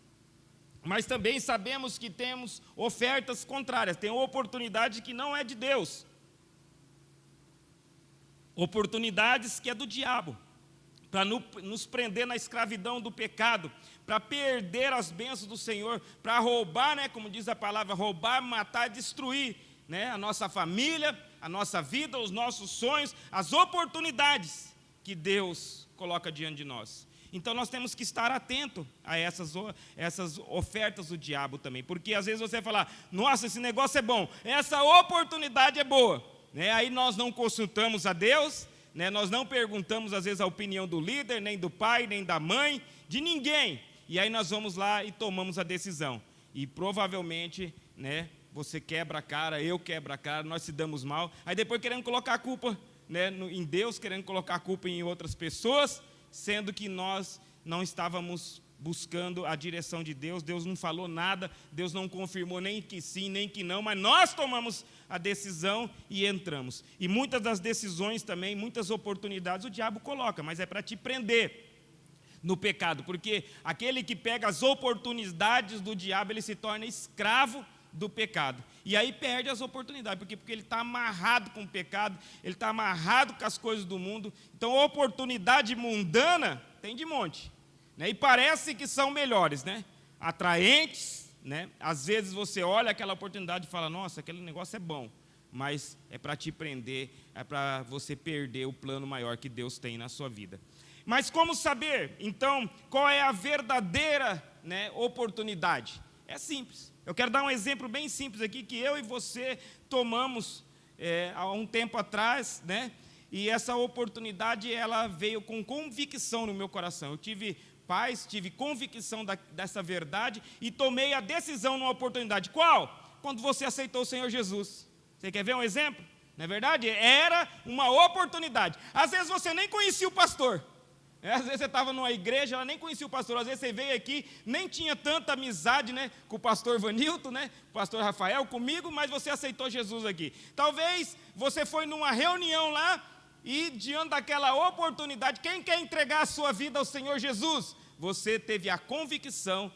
Mas também sabemos que temos ofertas contrárias, tem oportunidade que não é de Deus. Oportunidades que é do diabo, para nos prender na escravidão do pecado, para perder as bênçãos do Senhor, para roubar, né, como diz a palavra, roubar, matar, destruir, né, a nossa família, a nossa vida, os nossos sonhos, as oportunidades que Deus coloca diante de nós. Então nós temos que estar atento a essas ofertas do diabo também, porque às vezes você fala, nossa, esse negócio é bom, essa oportunidade é boa, né? Aí nós não consultamos a Deus, né? Nós não perguntamos às vezes a opinião do líder, nem do pai, nem da mãe, de ninguém, e aí nós vamos lá e tomamos a decisão, e provavelmente, né, você quebra a cara, eu quebro a cara, nós se damos mal, aí depois querendo colocar a culpa, né, em Deus, querendo colocar a culpa em outras pessoas, sendo que nós não estávamos buscando a direção de Deus, Deus não falou nada, Deus não confirmou nem que sim, nem que não, mas nós tomamos a decisão e entramos. E muitas das decisões também, muitas oportunidades o diabo coloca, mas é para te prender no pecado, porque aquele que pega as oportunidades do diabo, ele se torna escravo do pecado, e aí perde as oportunidades, porque ele está amarrado com o pecado, ele está amarrado com as coisas do mundo. Então oportunidade mundana tem de monte, né? E parece que são melhores, né? Atraentes, né? Às vezes você olha aquela oportunidade e fala, nossa, aquele negócio é bom, mas é para te prender, é para você perder o plano maior que Deus tem na sua vida. Mas como saber, então, qual é a verdadeira, né, oportunidade? É simples. Eu quero dar um exemplo bem simples aqui, que eu e você tomamos há um tempo atrás, né? E essa oportunidade, ela veio com convicção no meu coração. Eu tive paz, tive convicção dessa verdade e tomei a decisão numa oportunidade. Qual? Quando você aceitou o Senhor Jesus. Você quer ver um exemplo? Não é verdade? Era uma oportunidade. Às vezes você nem conhecia o pastor. Às vezes você estava numa igreja, ela nem conhecia o pastor, às vezes você veio aqui, nem tinha tanta amizade, né, com o pastor Vanilton, né, o pastor Rafael, comigo, mas você aceitou Jesus aqui. Talvez você foi numa reunião lá e diante daquela oportunidade, quem quer entregar a sua vida ao Senhor Jesus? Você teve a convicção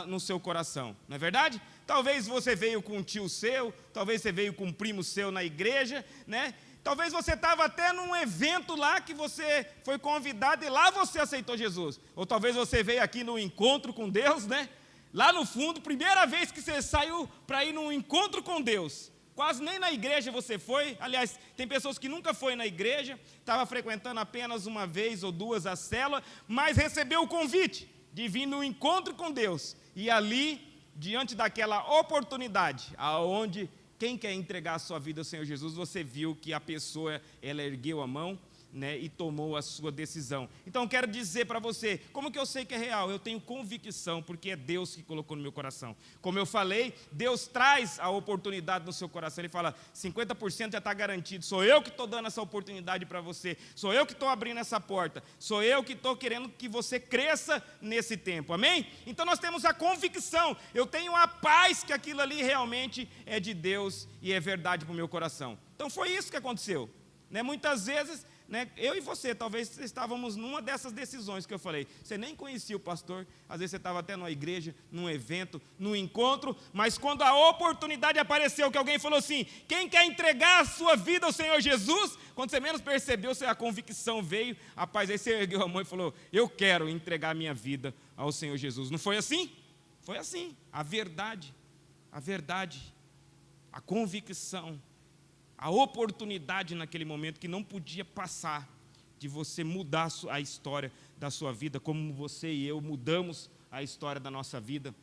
no seu coração, não é verdade? Talvez você veio com um tio seu, talvez você veio com um primo seu na igreja, né? Talvez você estava até num evento lá que você foi convidado e lá você aceitou Jesus. Ou talvez você veio aqui num encontro com Deus, né? Lá no fundo, primeira vez que você saiu para ir num encontro com Deus. Quase nem na igreja você foi. Aliás, tem pessoas que nunca foi na igreja, estava frequentando apenas uma vez ou duas a célula, mas recebeu o convite de vir num encontro com Deus. E ali, diante daquela oportunidade, aonde quem quer entregar a sua vida ao Senhor Jesus, você viu que a pessoa, ela ergueu a mão, né, e tomou a sua decisão. Então, quero dizer para você, como que eu sei que é real? Eu tenho convicção, porque é Deus que colocou no meu coração. Como eu falei, Deus traz a oportunidade no seu coração. Ele fala, 50% já está garantido. Sou eu que estou dando essa oportunidade para você. Sou eu que estou abrindo essa porta. Sou eu que estou querendo que você cresça nesse tempo. Amém? Então, nós temos a convicção. Eu tenho a paz que aquilo ali realmente é de Deus e é verdade para o meu coração. Então, foi isso que aconteceu. Né? Muitas vezes, né, eu e você, talvez estávamos numa dessas decisões que eu falei. Você nem conhecia o pastor, às vezes você estava até numa igreja, num evento, num encontro, mas quando a oportunidade apareceu, que alguém falou assim, quem quer entregar a sua vida ao Senhor Jesus? Quando você menos percebeu, a convicção veio, rapaz, aí você ergueu a mão e falou, eu quero entregar a minha vida ao Senhor Jesus. Não foi assim? Foi assim. A verdade, a convicção, a oportunidade naquele momento que não podia passar, de você mudar a história da sua vida, como você e eu mudamos a história da nossa vida,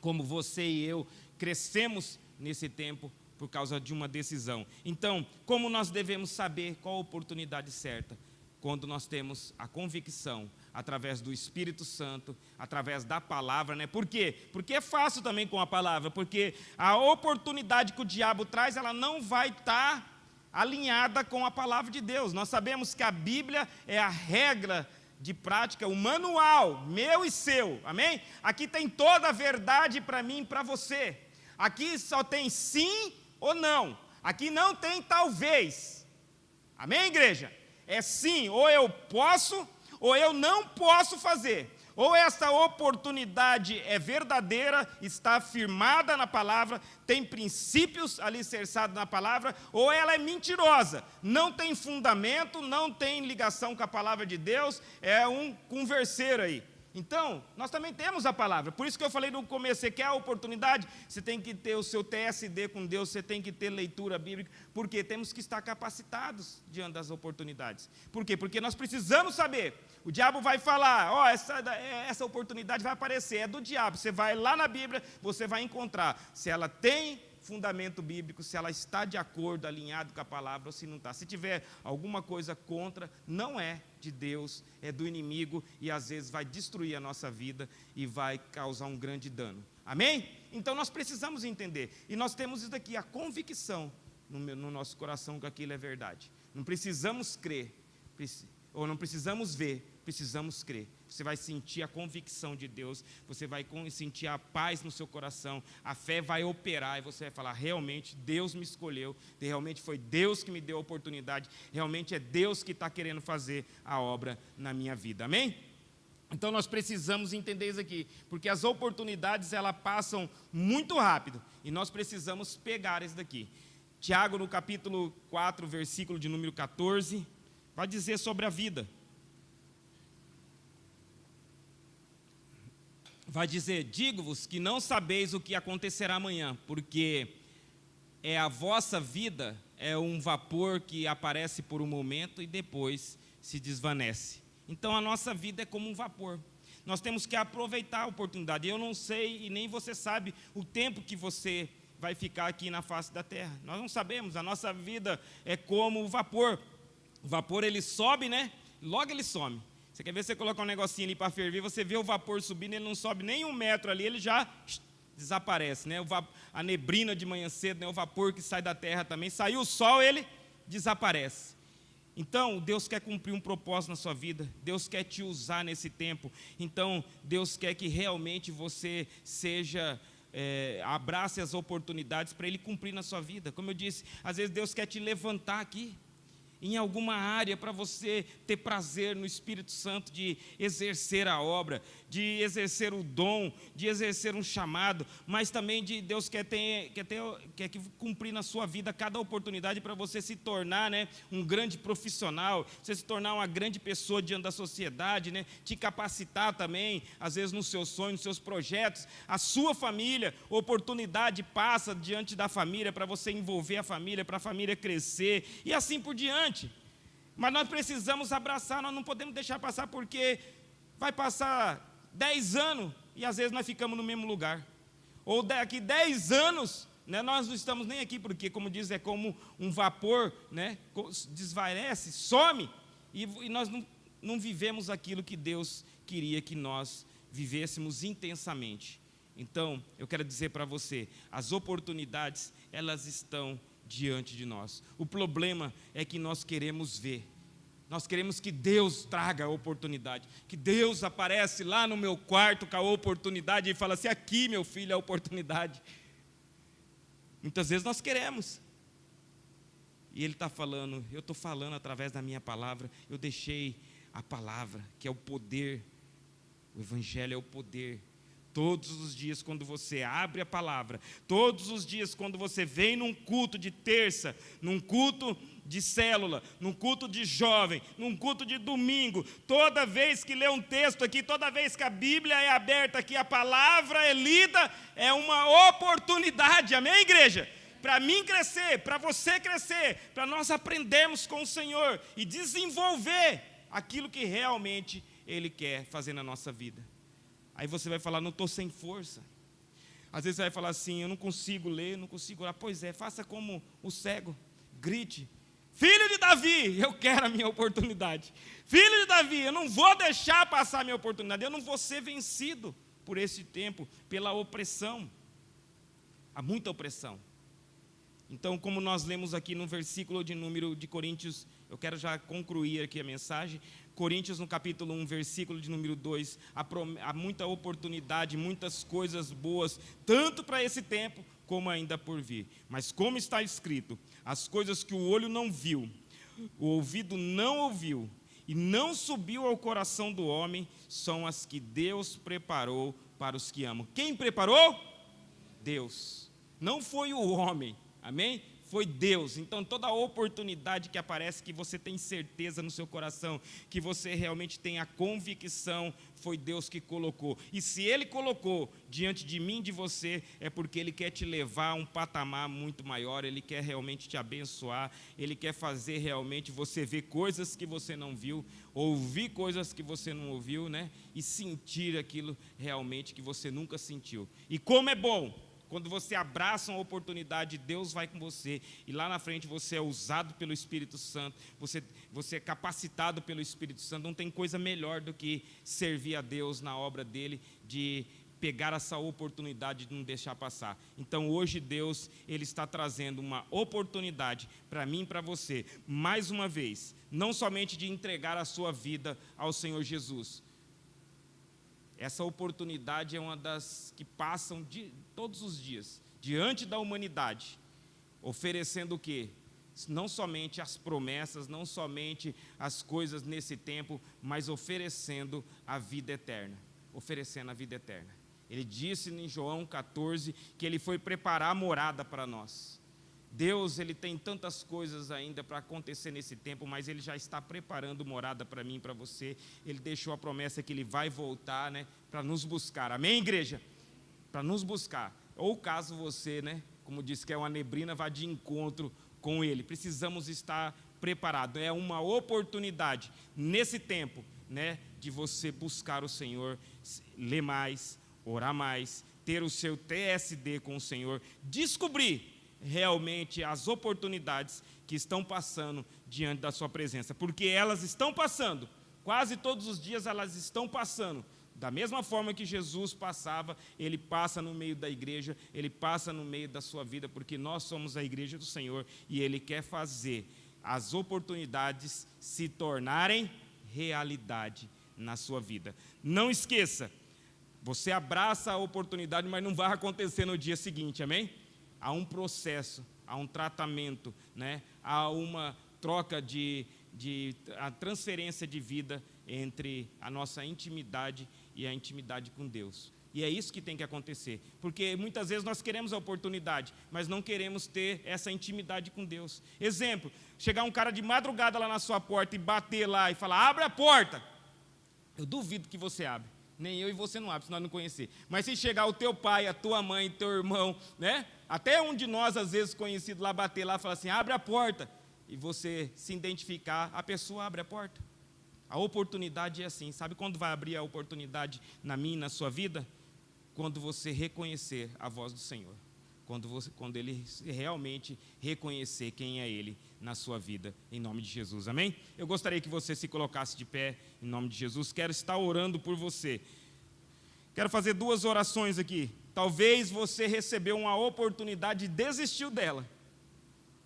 como você e eu crescemos nesse tempo por causa de uma decisão. Então, como nós devemos saber qual a oportunidade certa? Quando nós temos a convicção, através do Espírito Santo, através da palavra, né? Por quê? Porque é fácil também com a palavra, porque a oportunidade que o diabo traz, ela não vai estar alinhada com a palavra de Deus. Nós sabemos que a Bíblia é a regra de prática, o manual, meu e seu, amém? Aqui tem toda a verdade para mim e para você. Aqui só tem sim ou não. Aqui não tem talvez. Amém, igreja? É sim, ou eu posso, ou eu não posso fazer. Ou essa oportunidade é verdadeira, está firmada na palavra, tem princípios alicerçados na palavra, ou ela é mentirosa, não tem fundamento, não tem ligação com a palavra de Deus, é um converseiro aí. Então, nós também temos a palavra, por isso que eu falei no começo, você quer a oportunidade? Você tem que ter o seu TSD com Deus, você tem que ter leitura bíblica, porque temos que estar capacitados diante das oportunidades. Por quê? Porque nós precisamos saber, o diabo vai falar, ó, essa oportunidade vai aparecer, é do diabo, você vai lá na Bíblia, você vai encontrar, se ela tem fundamento bíblico, se ela está de acordo, alinhado com a palavra, ou se não está. Se tiver alguma coisa contra, não é de Deus, é do inimigo, e às vezes vai destruir a nossa vida e vai causar um grande dano. Amém? Então nós precisamos entender, e nós temos isso daqui, a convicção no nosso coração que aquilo é verdade. Não precisamos crer, ou não precisamos ver, precisamos crer. Você vai sentir a convicção de Deus, você vai sentir a paz no seu coração, a fé vai operar e você vai falar, realmente Deus me escolheu, realmente foi Deus que me deu a oportunidade, realmente é Deus que está querendo fazer a obra na minha vida, amém? Então nós precisamos entender isso aqui, porque as oportunidades elas passam muito rápido e nós precisamos pegar isso daqui. Tiago no capítulo 4, versículo de número 14, vai dizer sobre a vida. Vai dizer, digo-vos que não sabeis o que acontecerá amanhã, porque a vossa vida é um vapor que aparece por um momento e depois se desvanece. Então a nossa vida é como um vapor. Nós temos que aproveitar a oportunidade. Eu não sei e nem você sabe o tempo que você vai ficar aqui na face da terra. Nós não sabemos, a nossa vida é como o vapor. O vapor ele sobe, né? Logo ele some. Você quer ver, você coloca um negocinho ali para ferver, você vê o vapor subindo, ele não sobe nem 1 metro ali, ele já desaparece, né? A neblina de manhã cedo, né? O vapor que sai da terra também, saiu o sol, ele desaparece. Então, Deus quer cumprir um propósito na sua vida, Deus quer te usar nesse tempo, então, Deus quer que realmente você abrace as oportunidades para Ele cumprir na sua vida. Como eu disse, às vezes Deus quer te levantar aqui, em alguma área, para você ter prazer no Espírito Santo de exercer a obra, de exercer o dom, de exercer um chamado, mas também de Deus quer cumprir na sua vida cada oportunidade para você se tornar, né, um grande profissional, você se tornar uma grande pessoa diante da sociedade, né, te capacitar também, às vezes nos seus sonhos, nos seus projetos, a sua família, oportunidade passa diante da família para você envolver a família, para a família crescer e assim por diante. Mas nós precisamos abraçar, nós não podemos deixar passar, porque vai passar 10 anos e às vezes nós ficamos no mesmo lugar. Ou daqui 10 anos, né, nós não estamos nem aqui, porque, como diz, é como um vapor, né, desvanece, some, e nós não vivemos aquilo que Deus queria que nós vivêssemos intensamente. Então, eu quero dizer para você, as oportunidades, elas estão diante de nós. O problema é que nós queremos ver. Nós queremos que Deus traga a oportunidade, que Deus aparece lá no meu quarto com a oportunidade e fala assim, aqui meu filho é a oportunidade. Muitas vezes nós queremos. E Ele está falando, eu estou falando através da minha palavra, eu deixei a palavra, que é o poder, o Evangelho é o poder. Todos os dias quando você abre a palavra, todos os dias quando você vem num culto de terça, num culto de célula, num culto de jovem, num culto de domingo, toda vez que lê um texto aqui, toda vez que a Bíblia é aberta aqui, a palavra é lida, é uma oportunidade, amém, igreja? para mim crescer, para você crescer, para nós aprendermos com o Senhor e desenvolver aquilo que realmente Ele quer fazer na nossa vida. Aí você vai falar, não estou sem força. Às vezes você vai falar assim, eu não consigo ler, não consigo orar. Pois é, faça como o cego, grite: filho de Davi, eu quero a minha oportunidade. Filho de Davi, eu não vou deixar passar a minha oportunidade. Eu não vou ser vencido por esse tempo, pela opressão. Há muita opressão. Então, como nós lemos aqui no versículo de número de Coríntios, eu quero já concluir aqui a mensagem. Coríntios, no capítulo 1, versículo de número 2, há muita oportunidade, muitas coisas boas, tanto para esse tempo, como ainda por vir. Mas como está escrito, as coisas que o olho não viu, o ouvido não ouviu, e não subiu ao coração do homem, são as que Deus preparou para os que amam. Quem preparou? Deus. Não foi o homem, amém? Foi Deus. Então toda oportunidade que aparece, que você tem certeza no seu coração, que você realmente tem a convicção, foi Deus que colocou. E se Ele colocou diante de mim, de você, é porque Ele quer te levar a um patamar muito maior, Ele quer realmente te abençoar, Ele quer fazer realmente você ver coisas que você não viu, ouvir coisas que você não ouviu, né? E sentir aquilo realmente que você nunca sentiu. E como é bom! Quando você abraça uma oportunidade, Deus vai com você, e lá na frente você é usado pelo Espírito Santo, você é capacitado pelo Espírito Santo. Não tem coisa melhor do que servir a Deus na obra dEle, de pegar essa oportunidade de não deixar passar. Então hoje Deus, Ele está trazendo uma oportunidade para mim e para você, mais uma vez, não somente de entregar a sua vida ao Senhor Jesus. Essa oportunidade é uma das que passam todos os dias, diante da humanidade, oferecendo o quê? Não somente as promessas, não somente as coisas nesse tempo, mas oferecendo a vida eterna. Oferecendo a vida eterna. Ele disse em João 14 que Ele foi preparar a morada para nós. Deus, Ele tem tantas coisas ainda para acontecer nesse tempo, mas Ele já está preparando morada para mim e para você. Ele deixou a promessa que Ele vai voltar, né, para nos buscar. Amém, igreja? Para nos buscar. Ou caso você, né, como disse que é uma neblina, vá de encontro com Ele. Precisamos estar preparados. É uma oportunidade nesse tempo, né, de você buscar o Senhor, ler mais, orar mais, ter o seu TSD com o Senhor, descobrir realmente as oportunidades que estão passando diante da sua presença, porque elas estão passando, quase todos os dias elas estão passando, da mesma forma que Jesus passava, Ele passa no meio da igreja, Ele passa no meio da sua vida, porque nós somos a igreja do Senhor, e Ele quer fazer as oportunidades se tornarem realidade na sua vida. Não esqueça, você abraça a oportunidade, mas não vai acontecer no dia seguinte, amém? Há um processo, há um tratamento, né? Há uma troca a transferência de vida entre a nossa intimidade e a intimidade com Deus. E é isso que tem que acontecer, porque muitas vezes nós queremos a oportunidade, mas não queremos ter essa intimidade com Deus. Exemplo, chegar um cara de madrugada lá na sua porta e bater lá e falar, abre a porta. Eu duvido que você abre. Nem eu e você não abre, se nós não conhecer. Mas se chegar o teu pai, a tua mãe, teu irmão, né? Até um de nós, às vezes, conhecido lá, bater lá e falar assim, abre a porta. E você se identificar, a pessoa abre a porta. A oportunidade é assim. Sabe quando vai abrir a oportunidade na minha e na sua vida? Quando você reconhecer a voz do Senhor. Quando Ele realmente reconhecer quem é Ele na sua vida, em nome de Jesus, amém? Eu gostaria que você se colocasse de pé, em nome de Jesus. Quero estar orando por você. Quero fazer 2 orações aqui. Talvez você recebeu uma oportunidade e desistiu dela,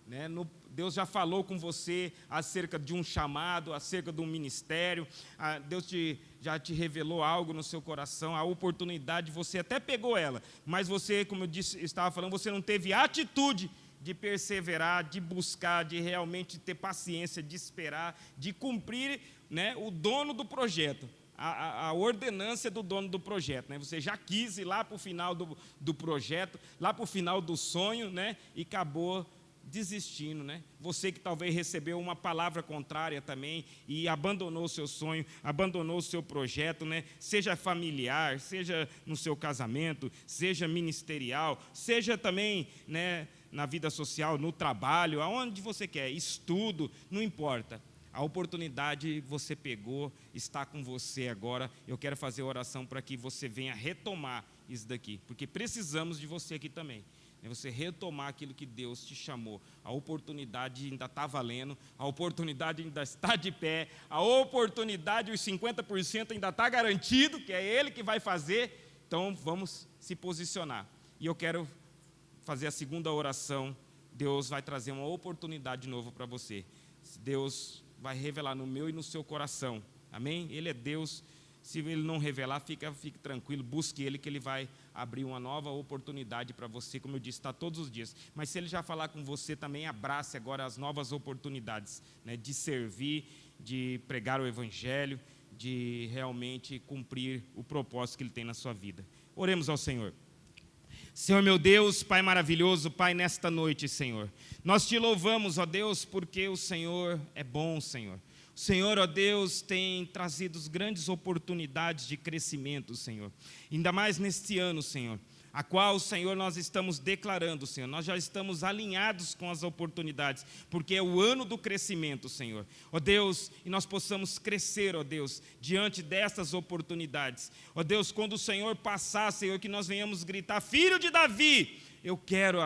né? Deus já falou com você acerca de um chamado, acerca de um ministério, Deus já te revelou algo no seu coração, a oportunidade, você até pegou ela, mas você, como eu estava falando, você não teve atitude de perseverar, de buscar, de realmente ter paciência, de esperar, de cumprir, né, o dono do projeto. A ordenância do dono do projeto, né? Você já quis ir lá para o final do projeto, lá para o final do sonho, né? E acabou desistindo, né? Você que talvez recebeu uma palavra contrária também e abandonou o seu sonho, abandonou o seu projeto, né? Seja familiar, seja no seu casamento, seja ministerial, seja também, né, na vida social, no trabalho, aonde você quer, estudo, não importa. A oportunidade você pegou, está com você agora. Eu quero fazer oração para que você venha retomar isso daqui, porque precisamos de você aqui também. Você retomar aquilo que Deus te chamou. A oportunidade ainda está valendo, a oportunidade ainda está de pé, a oportunidade, os 50% ainda está garantido, que é Ele que vai fazer. Então vamos se posicionar. E eu quero fazer a segunda oração. Deus vai trazer uma oportunidade de novo para você. Deus vai revelar no meu e no seu coração. Amém? Ele é Deus. Se Ele não revelar, fique tranquilo, busque Ele, que Ele vai abrir uma nova oportunidade para você, como eu disse, está todos os dias. Mas se Ele já falar com você, também abrace agora as novas oportunidades, né, de servir, de pregar o Evangelho, de realmente cumprir o propósito que Ele tem na sua vida. Oremos ao Senhor. Senhor meu Deus, Pai maravilhoso, Pai, nesta noite, Senhor, nós te louvamos, ó Deus, porque o Senhor é bom, Senhor. O Senhor, ó Deus, tem trazido grandes oportunidades de crescimento, Senhor. Ainda mais neste ano, Senhor, a qual, Senhor, nós estamos declarando, Senhor. Nós já estamos alinhados com as oportunidades, porque é o ano do crescimento, Senhor. Ó Deus, e nós possamos crescer, ó Deus, diante dessas oportunidades. Ó Deus, quando o Senhor passar, Senhor, que nós venhamos gritar, Filho de Davi, eu quero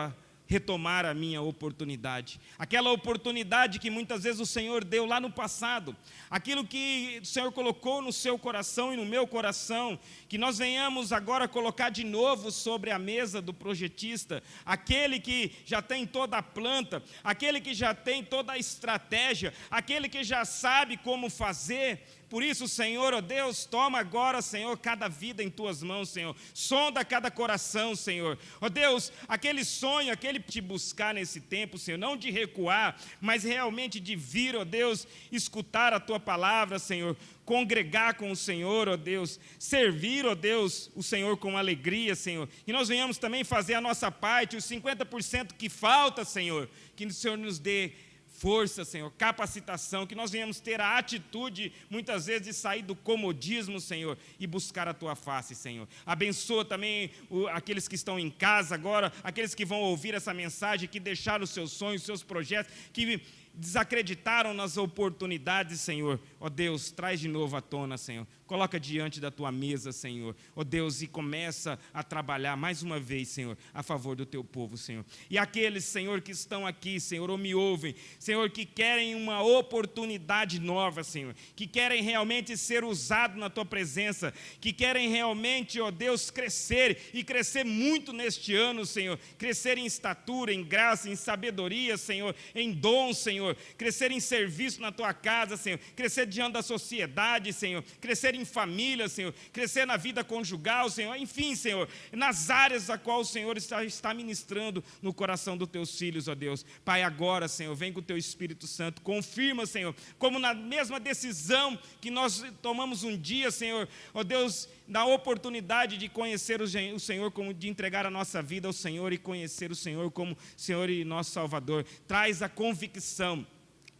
retomar a minha oportunidade, aquela oportunidade que muitas vezes o Senhor deu lá no passado, aquilo que o Senhor colocou no seu coração e no meu coração, que nós venhamos agora colocar de novo sobre a mesa do projetista, aquele que já tem toda a planta, aquele que já tem toda a estratégia, aquele que já sabe como fazer. Por isso, Senhor, ó Deus, toma agora, Senhor, cada vida em Tuas mãos, Senhor. Sonda cada coração, Senhor. Ó Deus, aquele sonho, aquele te buscar nesse tempo, Senhor, não de recuar, mas realmente de vir, ó Deus, escutar a Tua palavra, Senhor, congregar com o Senhor, ó Deus, servir, ó Deus, o Senhor com alegria, Senhor. E nós venhamos também fazer a nossa parte, os 50% que falta, Senhor, que o Senhor nos dê força, Senhor, capacitação, que nós venhamos ter a atitude, muitas vezes, de sair do comodismo, Senhor, e buscar a Tua face, Senhor. Abençoa também aqueles que estão em casa agora, aqueles que vão ouvir essa mensagem, que deixaram os seus sonhos, os seus projetos, que desacreditaram nas oportunidades, Senhor. Ó Deus, traz de novo à tona, Senhor. Coloca diante da Tua mesa, Senhor. Ó Deus, e começa a trabalhar mais uma vez, Senhor, a favor do Teu povo, Senhor. E aqueles, Senhor, que estão aqui, Senhor, ou me ouvem, Senhor, que querem uma oportunidade nova, Senhor, que querem realmente ser usados na Tua presença, que querem realmente, ó Deus, crescer e crescer muito neste ano, Senhor, crescer em estatura, em graça, em sabedoria, Senhor, em dom, Senhor, crescer em serviço na Tua casa, Senhor, crescer diante da sociedade, Senhor, crescer em família, Senhor, crescer na vida conjugal, Senhor, enfim, Senhor, nas áreas a qual o Senhor está ministrando no coração dos Teus filhos, ó Deus. Pai, agora, Senhor, vem com o Teu Espírito Santo, confirma, Senhor, como na mesma decisão que nós tomamos um dia, Senhor, ó Deus, na oportunidade de conhecer o Senhor, como de entregar a nossa vida ao Senhor e conhecer o Senhor como Senhor e nosso Salvador. Traz a convicção,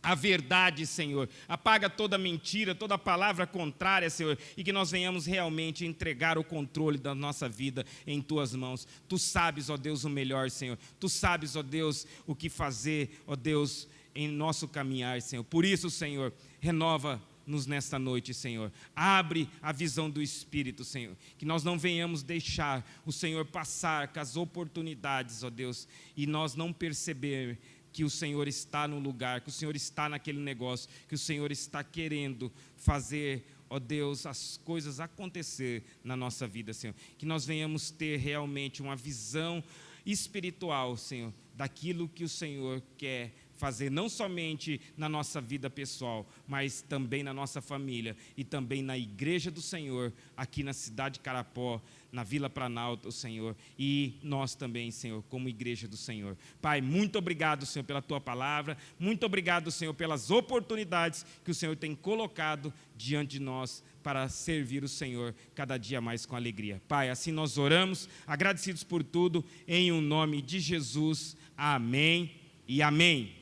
a verdade, Senhor. Apaga toda mentira, toda palavra contrária, Senhor, e que nós venhamos realmente entregar o controle da nossa vida em Tuas mãos. Tu sabes, ó Deus, o melhor, Senhor. Tu sabes, ó Deus, o que fazer, ó Deus, em nosso caminhar, Senhor. Por isso, Senhor, renova-nos nesta noite, Senhor. Abre a visão do Espírito, Senhor. Que nós não venhamos deixar o Senhor passar com as oportunidades, ó Deus, e nós não perceber que o Senhor está no lugar, que o Senhor está naquele negócio, que o Senhor está querendo fazer, ó Deus, as coisas acontecer na nossa vida, Senhor. Que nós venhamos ter realmente uma visão espiritual, Senhor, daquilo que o Senhor quer fazer, não somente na nossa vida pessoal, mas também na nossa família e também na igreja do Senhor, aqui na cidade de Carapó, na Vila Planalto, Senhor, e nós também, Senhor, como igreja do Senhor. Pai, muito obrigado, Senhor, pela Tua palavra, muito obrigado, Senhor, pelas oportunidades que o Senhor tem colocado diante de nós para servir o Senhor cada dia mais com alegria. Pai, assim nós oramos, agradecidos por tudo, em o nome de Jesus. Amém e amém.